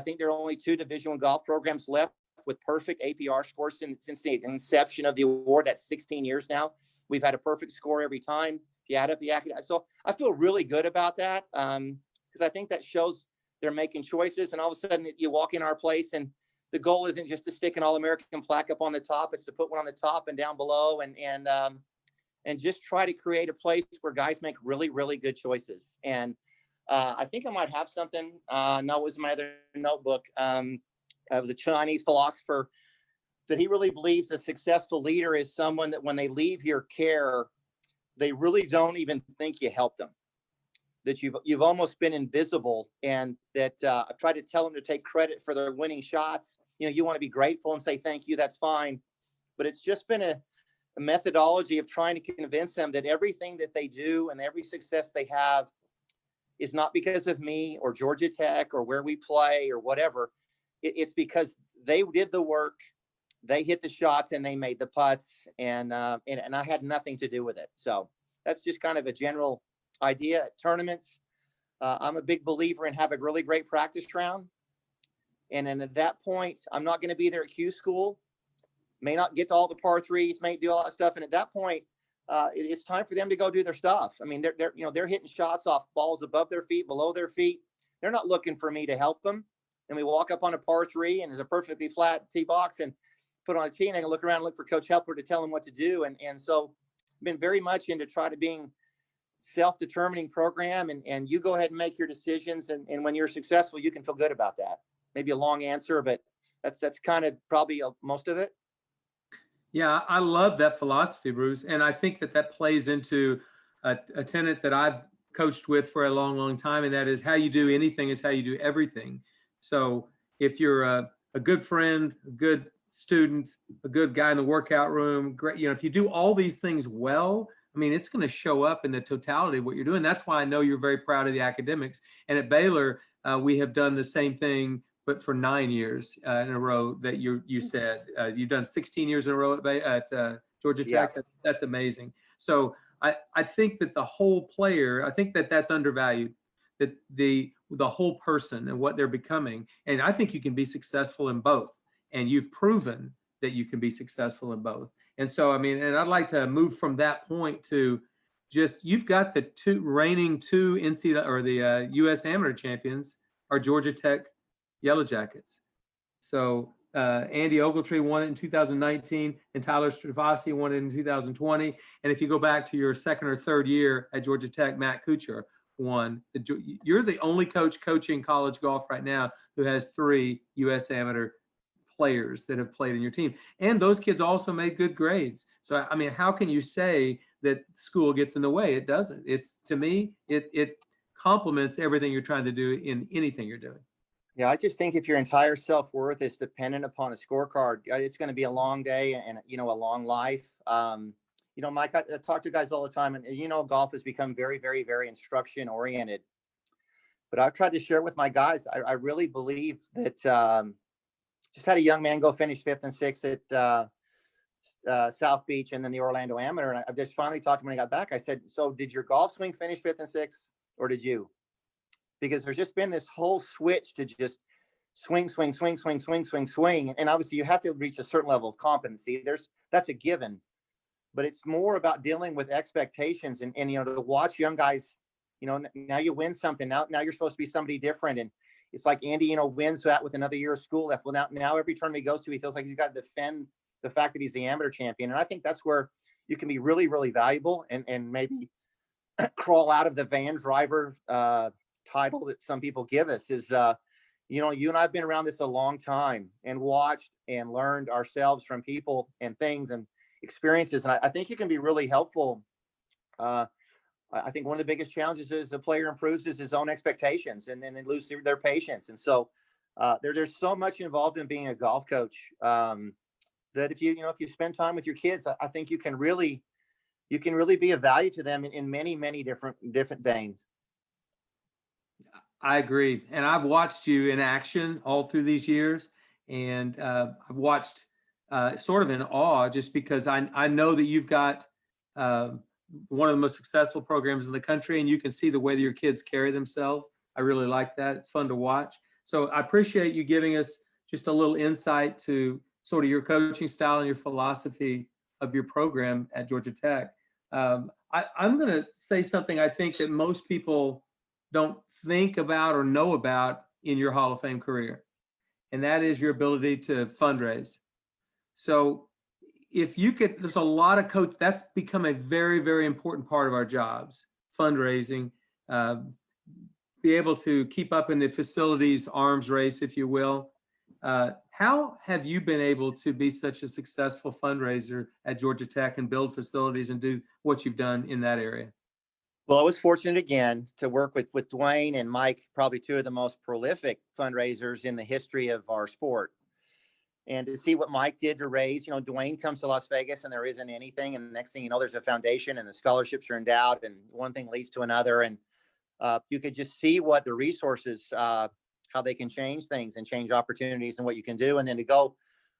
think there are only 2 Division I golf programs left with perfect APR scores since the inception of the award. That's 16 years now. We've had a perfect score every time. If you add up the academic, so I feel really good about that, because I think that shows they're making choices. And all of a sudden you walk in our place, and the goal isn't just to stick an All-American plaque up on the top. It's to put one on the top and down below, and just try to create a place where guys make really, really good choices. And I think I might have something. No, it was my other notebook. It was a Chinese philosopher that he really believes a successful leader is someone that when they leave your care, they really don't even think you helped them, that you've almost been invisible, and that I've tried to tell them to take credit for their winning shots. You want to be grateful and say thank you, that's fine. But it's just been a methodology of trying to convince them that everything that they do and every success they have is not because of me or Georgia Tech or where we play or whatever. It's because they did the work, they hit the shots, and they made the putts, and I had nothing to do with it. So that's just kind of a general idea at tournaments. I'm a big believer in have a really great practice round. And then at that point, I'm not going to be there at Q school, may not get to all the par 3s, may do all that stuff. And at that point, it's time for them to go do their stuff. I mean, they're hitting shots off balls above their feet, below their feet. They're not looking for me to help them. And we walk up on a par 3, and there's a perfectly flat tee box, and put on a tee, and I can look around and look for Coach Heppler to tell him what to do. And so I've been very much into try to being self-determining program, and you go ahead and make your decisions. And when you're successful, you can feel good about that. Maybe a long answer, but that's kind of probably most of it. Yeah, I love that philosophy, Bruce. And I think that that plays into a tenet that I've coached with for a long, long time. And that is, how you do anything is how you do everything. So if you're a good friend, a good student, a good guy in the workout room, great, if you do all these things well, I mean, it's going to show up in the totality of what you're doing. That's why I know you're very proud of the academics. And at Baylor, we have done the same thing, but for 9 years in a row that you said. You've done 16 years in a row at Georgia Yeah. Tech. That's amazing. So I think that the whole player, I think that that's undervalued, that the whole person and what they're becoming. And I think you can be successful in both. And you've proven that you can be successful in both. And so, I mean, and I'd like to move from that point to just, you've got the reigning two NCAA or the U.S. Amateur champions are Georgia Tech Yellowjackets. So Andy Ogletree won it in 2019, and Tyler Stravasi won it in 2020. And if you go back to your second or third year at Georgia Tech, Matt Kuchar won. You're the only coach coaching college golf right now who has 3 U.S. Amateur players that have played in your team. And those kids also made good grades. So, I mean, how can you say that school gets in the way? It doesn't. It's, to me, it complements everything you're trying to do in anything you're doing. Yeah, I just think if your entire self-worth is dependent upon a scorecard, it's going to be a long day and, a long life. Mike, I talk to guys all the time, and, golf has become very, very, very instruction oriented. But I've tried to share with my guys, I really believe that just had a young man go finish 5th and 6th at South Beach and then the Orlando Amateur. And I just finally talked to him when I got back. I said, so did your golf swing finish 5th and 6th, or did you? Because there's just been this whole switch to just swing. And obviously you have to reach a certain level of competency. That's a given, but it's more about dealing with expectations and to watch young guys, now you win something. Now you're supposed to be somebody different. And it's like Andy, wins that with another year of school left. Well, now every tournament he goes to, he feels like he's got to defend the fact that he's the amateur champion. And I think that's where you can be really, really valuable and maybe crawl out of the van driver title that some people give us. Is you and I've been around this a long time and watched and learned ourselves from people and things and experiences, and I think it can be really helpful. I think one of the biggest challenges is the player improves is his own expectations, and then they lose their patience. And so there's so much involved in being a golf coach that if you spend time with your kids, I think you can really be of value to them in many, many different things. I agree. And I've watched you in action all through these years. And I've watched sort of in awe, just because I know that you've got one of the most successful programs in the country, and you can see the way that your kids carry themselves. I really like that. It's fun to watch. So I appreciate you giving us just a little insight to sort of your coaching style and your philosophy of your program at Georgia Tech. I'm going to say something I think that most people don't think about or know about in your Hall of Fame career, and that is your ability to fundraise. So if you could, there's a lot of that's become a very, very important part of our jobs, fundraising, be able to keep up in the facilities arms race, if you will. How have you been able to be such a successful fundraiser at Georgia Tech and build facilities and do what you've done in that area? Well, I was fortunate again to work with Dwayne and Mike, probably 2 of the most prolific fundraisers in the history of our sport. And to see what Mike did to raise, Dwayne comes to Las Vegas and there isn't anything. And the next thing you know, there's a foundation and the scholarships are endowed and one thing leads to another. And you could just see what the resources, how they can change things and change opportunities and what you can do. And then to go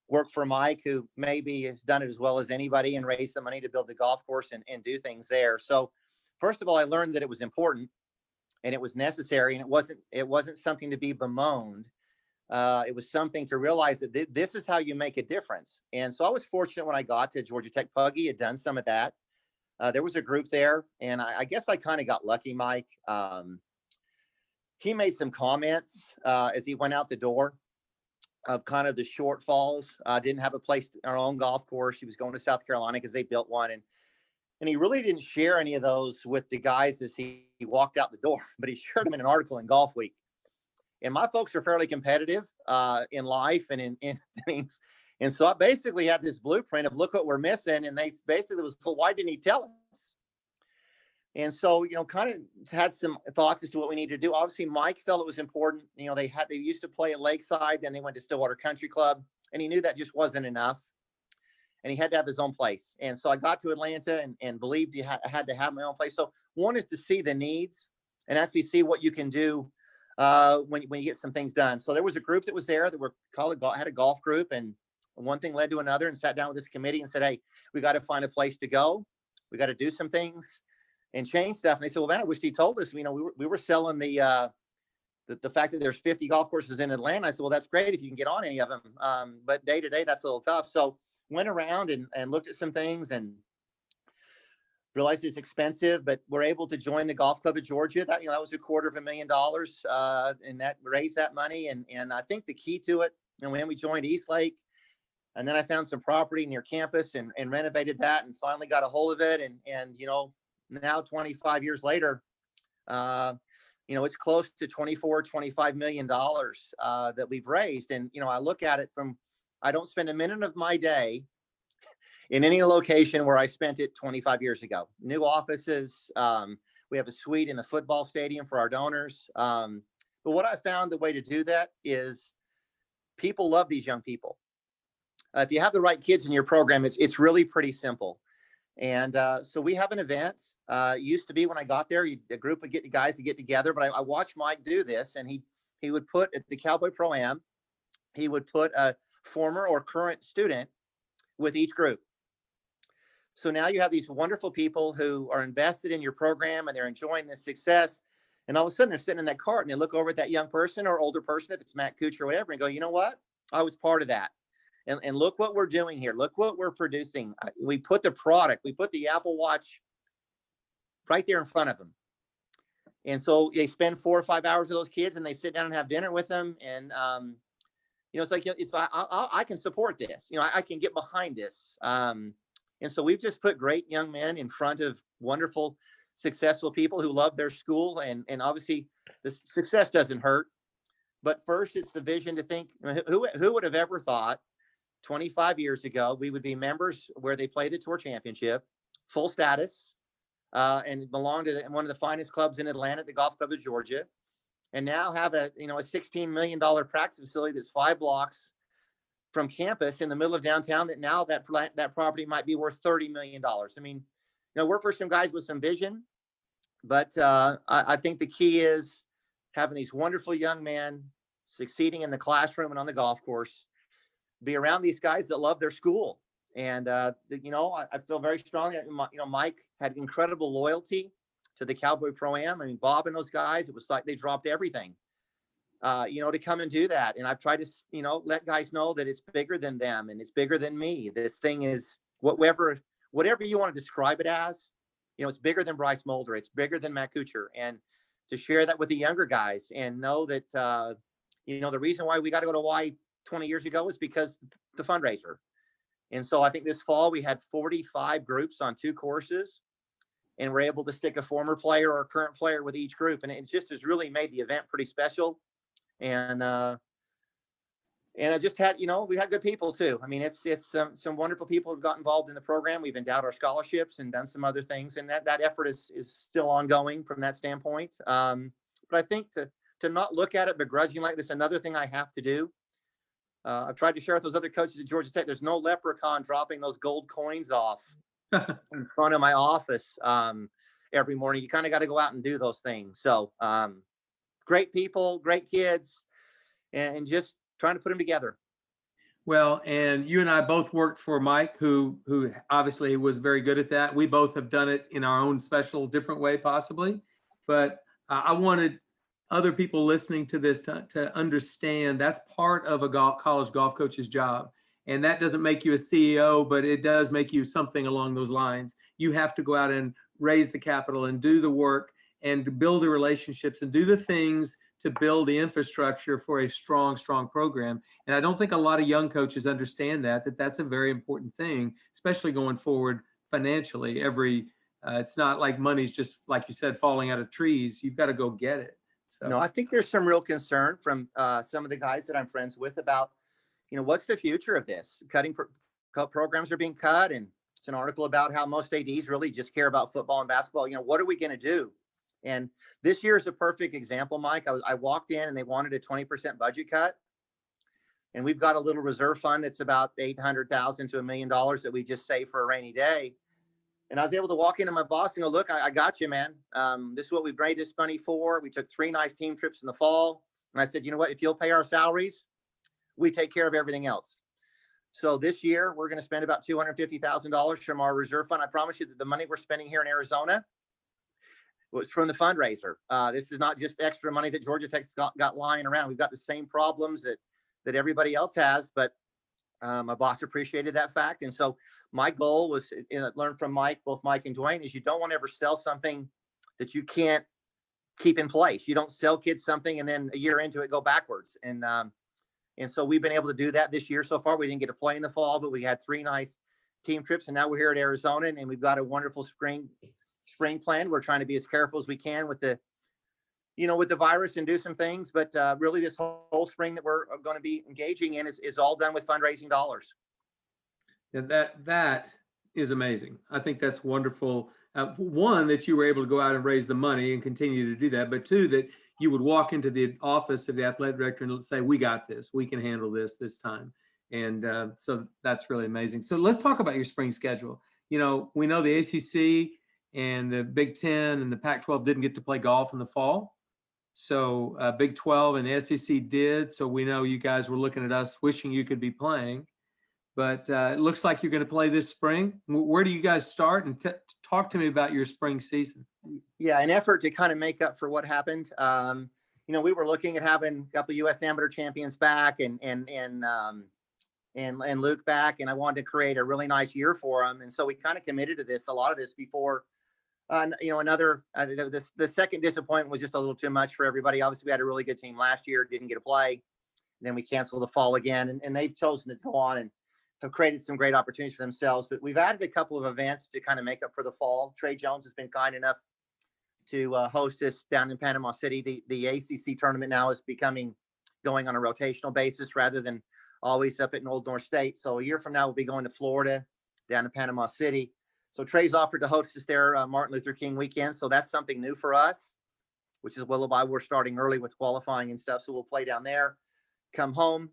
work for Mike, who maybe has done it as well as anybody and raise the money to build the golf course and do things there. So first of all, I learned that it was important and it was necessary, and it wasn't something to be bemoaned. It was something to realize that this is how you make a difference. And so I was fortunate when I got to Georgia Tech. Puggy had done some of that. There was a group there, and I guess I kind of got lucky, Mike. He made some comments as he went out the door of kind of the shortfalls. Didn't have a place, our own golf course. He was going to South Carolina because they built one, and he really didn't share any of those with the guys as he walked out the door, but he shared them in an article in Golf Week. And my folks are fairly competitive in life and in things. And so I basically had this blueprint of look what we're missing. And they basically was, well, why didn't he tell us? And so, kind of had some thoughts as to what we need to do. Obviously, Mike felt it was important. They used to play at Lakeside, then they went to Stillwater Country Club, and he knew that just wasn't enough. And he had to have his own place. And so I got to Atlanta and believed I had to have my own place. So one is to see the needs and actually see what you can do when you get some things done. So there was a group that was there that had a golf group, and one thing led to another, and sat down with this committee and said, hey, we got to find a place to go. We got to do some things and change stuff. And they said, well, man, I wish he told us. We were selling the fact that there's 50 golf courses in Atlanta. I said, well, that's great if you can get on any of them. But day to day, that's a little tough. So went around and looked at some things and realized it's expensive, but we're able to join the Golf Club of Georgia. That was $250,000, and that raised that money. And I think the key to it, and when we joined Eastlake, and then I found some property near campus and renovated that, and finally got a hold of it. And now 25 years later, it's close to $25 million that we've raised. And, I look at it I don't spend a minute of my day in any location where I spent it 25 years ago. New offices. We have a suite in the football stadium for our donors. But what I found the way to do that is people love these young people. If you have the right kids in your program, it's really pretty simple. And so we have an event. Used to be when I got there, a group of guys to get together. But I watched Mike do this, and he would put at the Cowboy Pro-Am, he would put a former or current student with each group. So now you have these wonderful people who are invested in your program, and they're enjoying this success. And all of a sudden they're sitting in that cart and they look over at that young person or older person, if it's Matt Kuchar or whatever, and go, you know what? I was part of that. And look what we're doing here. Look what we're producing. We put the product, we put the Apple Watch right there in front of them. And so they spend 4 or 5 hours with those kids, and they sit down and have dinner with them. And, it's like, I can support this. I can get behind this. And so we've just put great young men in front of wonderful, successful people who love their school. And obviously the success doesn't hurt. But first, it's the vision to think, who would have ever thought 25 years ago we would be members where they play the Tour Championship, full status, and belong to one of the finest clubs in Atlanta, the Golf Club of Georgia, and now have a $16 million practice facility that's 5 blocks from campus in the middle of downtown, that now that property might be worth $30 million. I mean, we're for some guys with some vision, but I think the key is having these wonderful young men succeeding in the classroom and on the golf course, be around these guys that love their school. And, I feel very strongly, Mike had incredible loyalty to the Cowboy Pro-Am. I mean, Bob and those guys, it was like they dropped everything, to come and do that. And I've tried to, let guys know that it's bigger than them and it's bigger than me. This thing is whatever you want to describe it as, it's bigger than Bryce Mulder. It's bigger than Matt Kuchar. And to share that with the younger guys and know that, the reason why we got to go to Hawaii 20 years ago was because the fundraiser. And so I think this fall we had 45 groups on 2 courses, and we're able to stick a former player or a current player with each group. And it just has really made the event pretty special. And I just had, we had good people too. I mean, it's some wonderful people who've got involved in the program. We've endowed our scholarships and done some other things. And that effort is still ongoing from that standpoint. But I think to not look at it begrudgingly, like this, another thing I have to do. I've tried to share with those other coaches at Georgia Tech. There's no leprechaun dropping those gold coins off in front of my office every morning. You kind of got to go out and do those things. So great people, great kids, and just trying to put them together. Well, and you and I both worked for Mike, who obviously was very good at that. We both have done it in our own special, different way, possibly. But I wanted other people listening to this to understand that's part of a college golf coach's job. And that doesn't make you a CEO, but it does make you something along those lines. You have to go out and raise the capital and do the work and to build the relationships and do the things to build the infrastructure for a strong program. And I don't think a lot of young coaches understand that's a very important thing, especially going forward financially. It's not like money's just, like you said, falling out of trees. You've got to go get it. So. No, I think there's some real concern from some of the guys that I'm friends with about, what's the future of this? Programs are being cut, and it's an article about how most ADs really just care about football and basketball. What are we going to do? And this year is a perfect example, Mike. I walked in and they wanted a 20% budget cut. And we've got a little reserve fund that's about $800,000 to $1 million that we just save for a rainy day. And I was able to walk into my boss and go, look, I got you, man. This is what we've raised this money for. We took 3 nice team trips in the fall. And I said, you know what, if you'll pay our salaries, we take care of everything else. So this year, we're going to spend about $250,000 from our reserve fund. I promise you that the money we're spending here in Arizona was from the fundraiser. This is not just extra money that Georgia Tech's got lying around. We've got the same problems that everybody else has, but my boss appreciated that fact. And so my goal was, learn from both Mike and Dwayne, is you don't want to ever sell something that you can't keep in place. You don't sell kids something and then a year into it go backwards. And so we've been able to do that this year so far. We didn't get to play in the fall, but we had 3 nice team trips, and now we're here at Arizona, and we've got a wonderful spring plan. We're trying to be as careful as we can with the virus and do some things, but really this whole spring that we're going to be engaging in is all done with fundraising dollars. And that is amazing. I think that's wonderful. One, that you were able to go out and raise the money and continue to do that, but 2, that you would walk into the office of the athletic director and say, we got this, we can handle this time. And so that's really amazing. So let's talk about your spring schedule. We know the ACC and the Big Ten and the Pac-12 didn't get to play golf in the fall. So Big 12 and the SEC did. So we know you guys were looking at us wishing you could be playing. But it looks like you're going to play this spring. Where do you guys start? And talk to me about your spring season. Yeah, an effort to kind of make up for what happened. We were looking at having a couple of U.S. Amateur champions back and Luke back, and I wanted to create a really nice year for them. And so we kind of committed to a lot of this before. The second disappointment was just a little too much for everybody. Obviously, we had a really good team last year, didn't get to play. And then we canceled the fall again, and they've chosen to go on and have created some great opportunities for themselves. But we've added a couple of events to kind of make up for the fall. Trey Jones has been kind enough to host us down in Panama City. The ACC tournament now is going on a rotational basis rather than always up at Old North State. So a year from now, we'll be going to Florida, down to Panama City. So Trey's offered to host us there Martin Luther King weekend. So that's something new for us, which is why we're starting early with qualifying and stuff. So we'll play down there, come home.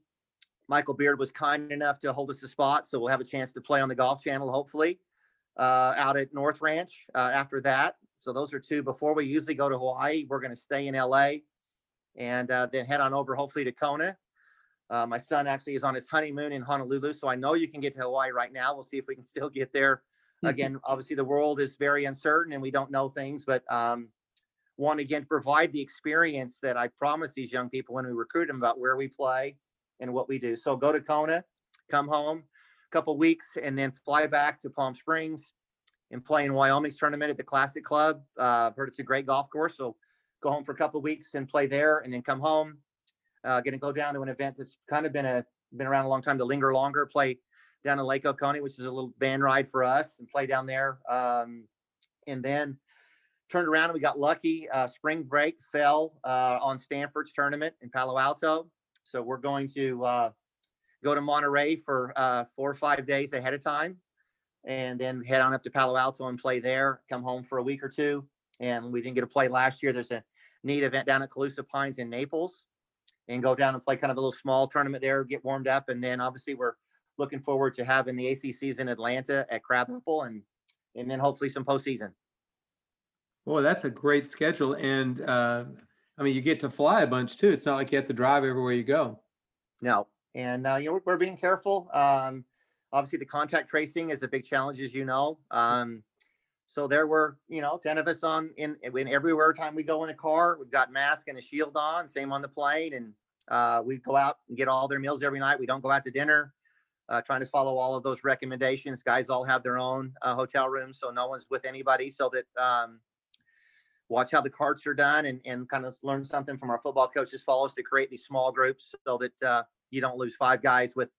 Michael Beard was kind enough to hold us a spot. So we'll have a chance to play on the Golf Channel, hopefully, out at North Ranch after that. So those are 2 before we usually go to Hawaii. We're going to stay in LA and then head on over, hopefully, to Kona. My son actually is on his honeymoon in Honolulu. So I know you can get to Hawaii right now. We'll see if we can still get there. Again, obviously the world is very uncertain and we don't know things, but want again to provide the experience that I promised these young people when we recruit them about where we play and what we do. So go to Kona, come home a couple weeks, and then fly back to Palm Springs and play in Wyoming's tournament at the Classic Club. I've heard it's a great golf course. So go home for a couple of weeks and play there, and then come home. Going to go down to an event that's kind of been around a long time, to Linger Longer, play down in Lake Oconee, which is a little band ride for us, and play down there. And then turned around and we got lucky. Spring break fell on Stanford's tournament in Palo Alto. So we're going to go to Monterey for 4 or 5 days ahead of time, and then head on up to Palo Alto and play there, come home for a week or 2. And we didn't get to play last year. There's a neat event down at Calusa Pines in Naples, and go down and play kind of a little small tournament there, get warmed up. And then obviously we're looking forward to having the ACCs in Atlanta at Crabapple, and then hopefully some postseason. Boy, that's a great schedule. And you get to fly a bunch too. It's not like you have to drive everywhere you go. No. And, we're being careful. Obviously the contact tracing is a big challenge, as you know. So there were, 10 of us in everywhere time we go in a car, we've got mask and a shield on, same on the plane. And we go out and get all their meals every night. We don't go out to dinner. Trying to follow all of those recommendations. Guys all have their own hotel rooms, so no one's with anybody, so that watch how the carts are done and kind of learn something from our football coaches. Follow us to create these small groups so that you don't lose 5 guys with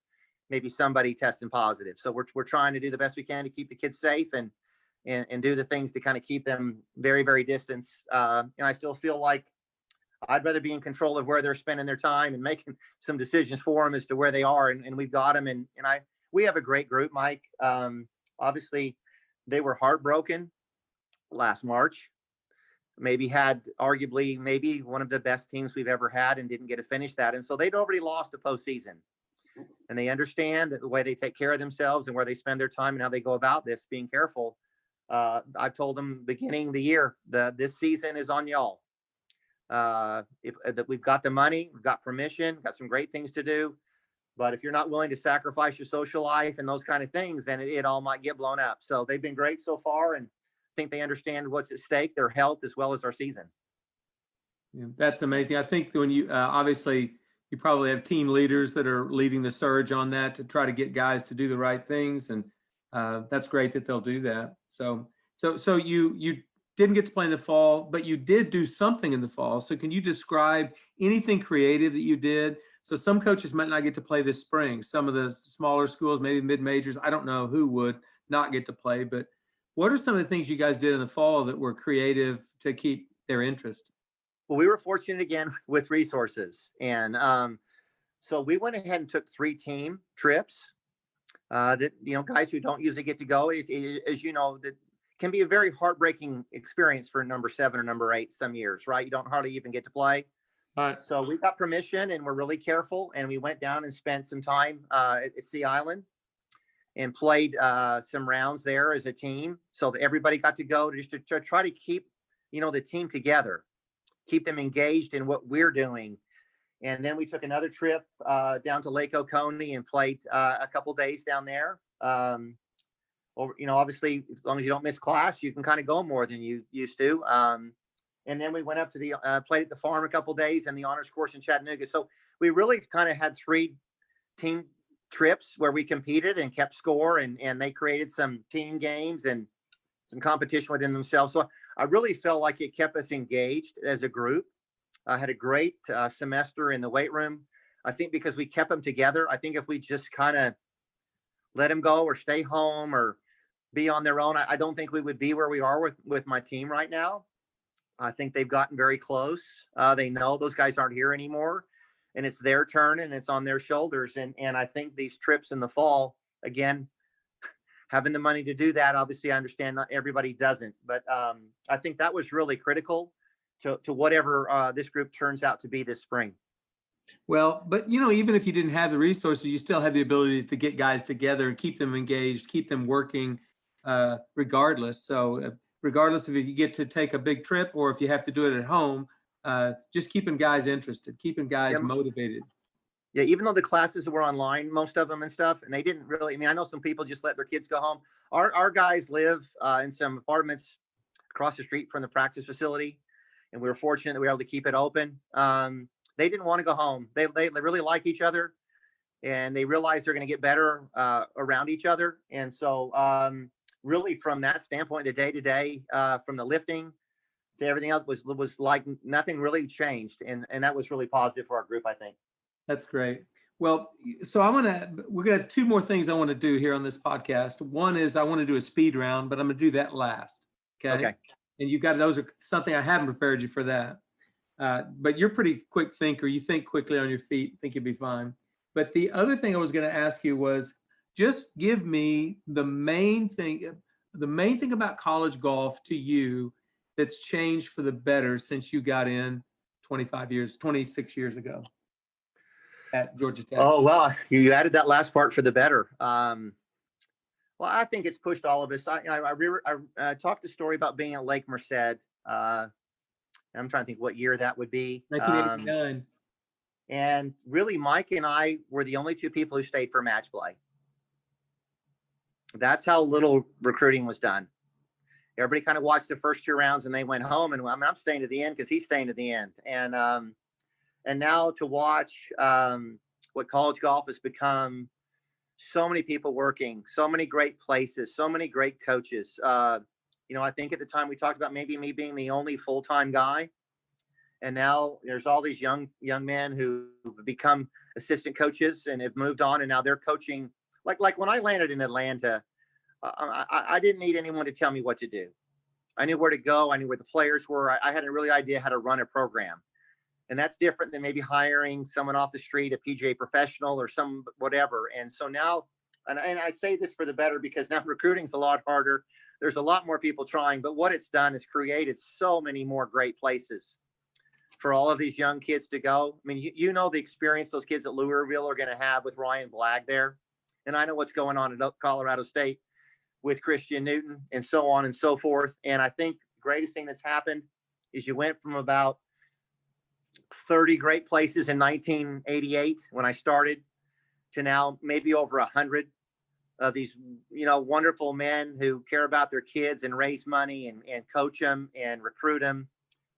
maybe somebody testing positive. So we're trying to do the best we can to keep the kids safe and do the things to kind of keep them very, very distant. And I still feel like I'd rather be in control of where they're spending their time and making some decisions for them as to where they are. And we've got them. And we have a great group, Mike. Obviously, they were heartbroken last March. Maybe had arguably maybe one of the best teams we've ever had and didn't get to finish that. And so they'd already lost a postseason. And they understand that the way they take care of themselves and where they spend their time and how they go about this, being careful. I've told them beginning of the year, this season is on y'all. That we've got the money, we've got permission, got some great things to do. But if you're not willing to sacrifice your social life and those kind of things, then it all might get blown up. So they've been great so far, and I think they understand what's at stake, their health as well as our season. Yeah, that's amazing. I think when you obviously you probably have team leaders that are leading the surge on that to try to get guys to do the right things, and that's great that they'll do that. So you didn't get to play in the fall, but you did do something in the fall. So can you describe anything creative that you did? So some coaches might not get to play this spring. Some of the smaller schools, maybe mid-majors, I don't know who would not get to play, but what are some of the things you guys did in the fall that were creative to keep their interest? Well, we were fortunate again with resources. And so we went ahead and took 3 team trips that, guys who don't usually get to go, as you know, that can be a very heartbreaking experience for number 7 or number 8 some years, right? You don't hardly even get to play. So we got permission and we're really careful. And we went down and spent some time at Sea Island and played some rounds there as a team. So that everybody got to go just to try to keep, the team together, keep them engaged in what we're doing. And then we took another trip down to Lake Oconee and played a couple days down there. Obviously, as long as you don't miss class, you can kind of go more than you used to. And then we went up to the played at the farm a couple days and the honors course in Chattanooga. So we really kind of had 3 team trips where we competed and kept score, and they created some team games and some competition within themselves. So I really felt like it kept us engaged as a group. I had a great semester in the weight room. I think because we kept them together. I think if we just kind of let them go or stay home or be on their own, I don't think we would be where we are with my team right now. I think they've gotten very close. They know those guys aren't here anymore, and it's their turn and it's on their shoulders. And I think these trips in the fall, again, having the money to do that, obviously I understand not everybody doesn't, but I think that was really critical to whatever this group turns out to be this spring. Well, but even if you didn't have the resources, you still have the ability to get guys together and keep them engaged, keep them working regardless. So regardless of if you get to take a big trip or if you have to do it at home, just keeping guys interested, keeping guys motivated. Yeah, even though the classes were online, most of them and stuff, and they didn't really, I know some people just let their kids go home. Our guys live in some apartments across the street from the practice facility, and we were fortunate that we were able to keep it open. They didn't want to go home. They really like each other, and they realize they're going to get better around each other. And so really from that standpoint, the day-to-day, from the lifting to everything else was like nothing really changed. And that was really positive for our group, I think. That's great. Well, so we're going to have 2 more things I want to do here on this podcast. One is I want to do a speed round, but I'm going to do that last. Okay. And those are something I haven't prepared you for that. But you're a pretty quick thinker. You think quickly on your feet, think you'll be fine. But the other thing I was going to ask you was just give me the main thing about college golf to you that's changed for the better since you got in 26 years ago at Georgia Tech. Oh, well, you added that last part for the better. Well, I think it's pushed all of us. I talked the story about being at Lake Merced. I'm trying to think what year that would be. 1989. And really, Mike and I were the only 2 people who stayed for match play. That's how little recruiting was done. Everybody kind of watched the first 2 rounds and they went home. And I'm staying to the end because he's staying to the end. And now to watch what college golf has become, so many people working, so many great places, so many great coaches. I think at the time we talked about maybe me being the only full-time guy. And now there's all these young men who have become assistant coaches and have moved on. And now they're coaching. Like when I landed in Atlanta, I didn't need anyone to tell me what to do. I knew where to go. I knew where the players were. I had a really idea how to run a program. And that's different than maybe hiring someone off the street, a PGA professional or some whatever. And so now, and I say this for the better because now recruiting's a lot harder. There's a lot more people trying, but what it's done is created so many more great places for all of these young kids to go. I mean, you know the experience those kids at Louisville are going to have with Ryan Blagg there. And I know what's going on at Colorado State with Christian Newton and so on and so forth. And I think the greatest thing that's happened is you went from about 30 great places in 1988 when I started to now maybe over 100 of these, you know, wonderful men who care about their kids and raise money and coach them and recruit them.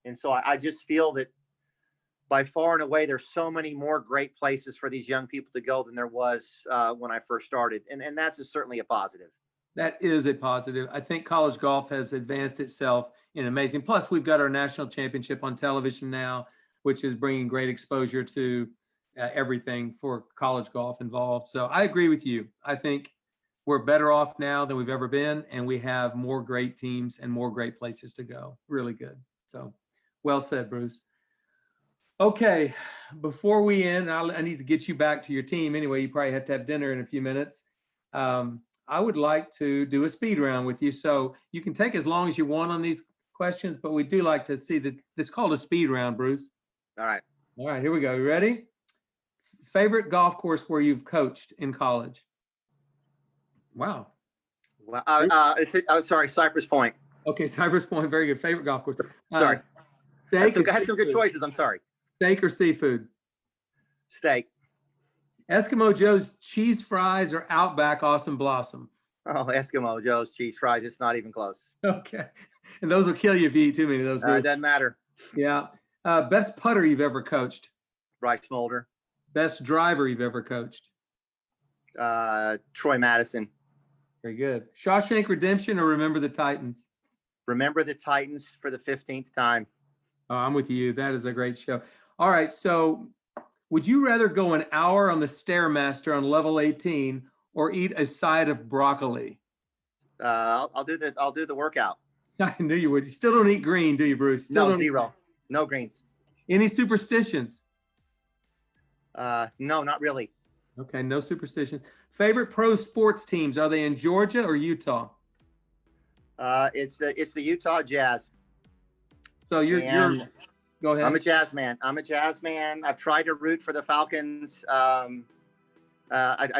And so I just feel that by far and away, there's so many more great places for these young people to go than there was when I first started. And that's certainly a positive. That is a positive. I think college golf has advanced itself in amazing. Plus, we've got our national championship on television now, which is bringing great exposure to everything for college golf involved. So I agree with you. I think we're better off now than we've ever been, and we have more great teams and more great places to go. Really good. So well said, Bruce. Okay, before we end, I need to get you back to your team anyway. You probably have to have dinner in a few minutes. I would like to do a speed round with you. So you can take as long as you want on these questions, but we do like to see that it's called a speed round, Bruce. All right. All right, here we go. You ready? Favorite golf course where you've coached in college? Wow. Well, sorry, Cypress Point. Okay, Cypress Point. Very good. Favorite golf course. Sorry. I had some seafood? good choices. I'm sorry. Steak or seafood? Steak. Eskimo Joe's cheese fries or Outback Awesome Blossom? Oh, Eskimo Joe's cheese fries. It's not even close. Okay. And those will kill you if you eat too many of those. It doesn't matter. Yeah. Best putter you've ever coached? Bryce Mulder. Best driver you've ever coached? Troy Madison. Very good. Shawshank Redemption or Remember the Titans? Remember the Titans for the 15th time. Oh, I'm with you. That is a great show. All right. So would you rather go an hour on the Stairmaster on level 18 or eat a side of broccoli? I'll do the workout. I knew you would. You still don't eat green, do you, Bruce? No, zero. No greens. Any superstitions? No, not really. Okay, no superstitions. Favorite pro sports teams, are they in Georgia or Utah? It's the Utah Jazz. So you're go ahead. I'm a Jazz man. I've tried to root for the Falcons. I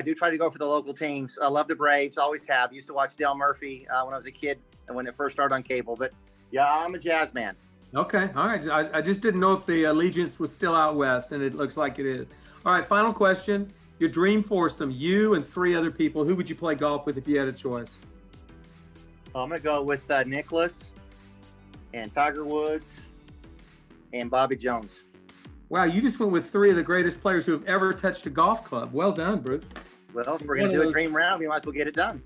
do try to go for the local teams. I love the Braves, always have. Used to watch Dale Murphy when I was a kid and when it first started on cable. But yeah, I'm a Jazz man. Okay, all right. I just didn't know if the allegiance was still out west, and it looks like it is. All right, final question. Your dream foursome, you and 3 other people. Who would you play golf with if you had a choice? I'm going to go with Nicklaus and Tiger Woods and Bobby Jones. Wow, you just went with 3 of the greatest players who have ever touched a golf club. Well done, Bruce. Well, if we're going to do a dream round, we might as well get it done.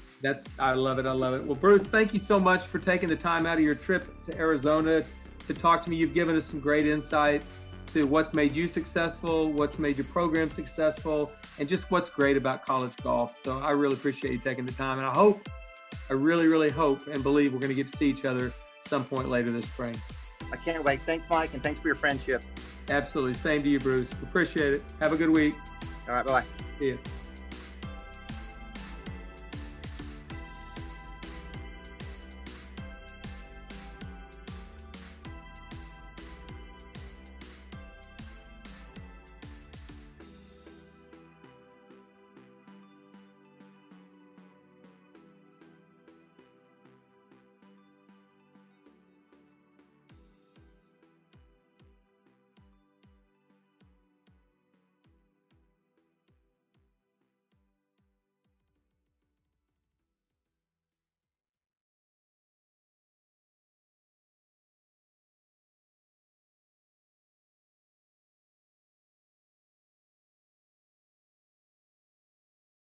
I love it. I love it. Well, Bruce, thank you so much for taking the time out of your trip to Arizona to talk to me. You've given us some great insight to what's made you successful, what's made your program successful, and just what's great about college golf. So I really appreciate you taking the time. And I really, really hope and believe we're going to get to see each other at some point later this spring. I can't wait. Thanks, Mike, and thanks for your friendship. Absolutely. Same to you, Bruce. Appreciate it. Have a good week. All right, bye-bye. See you.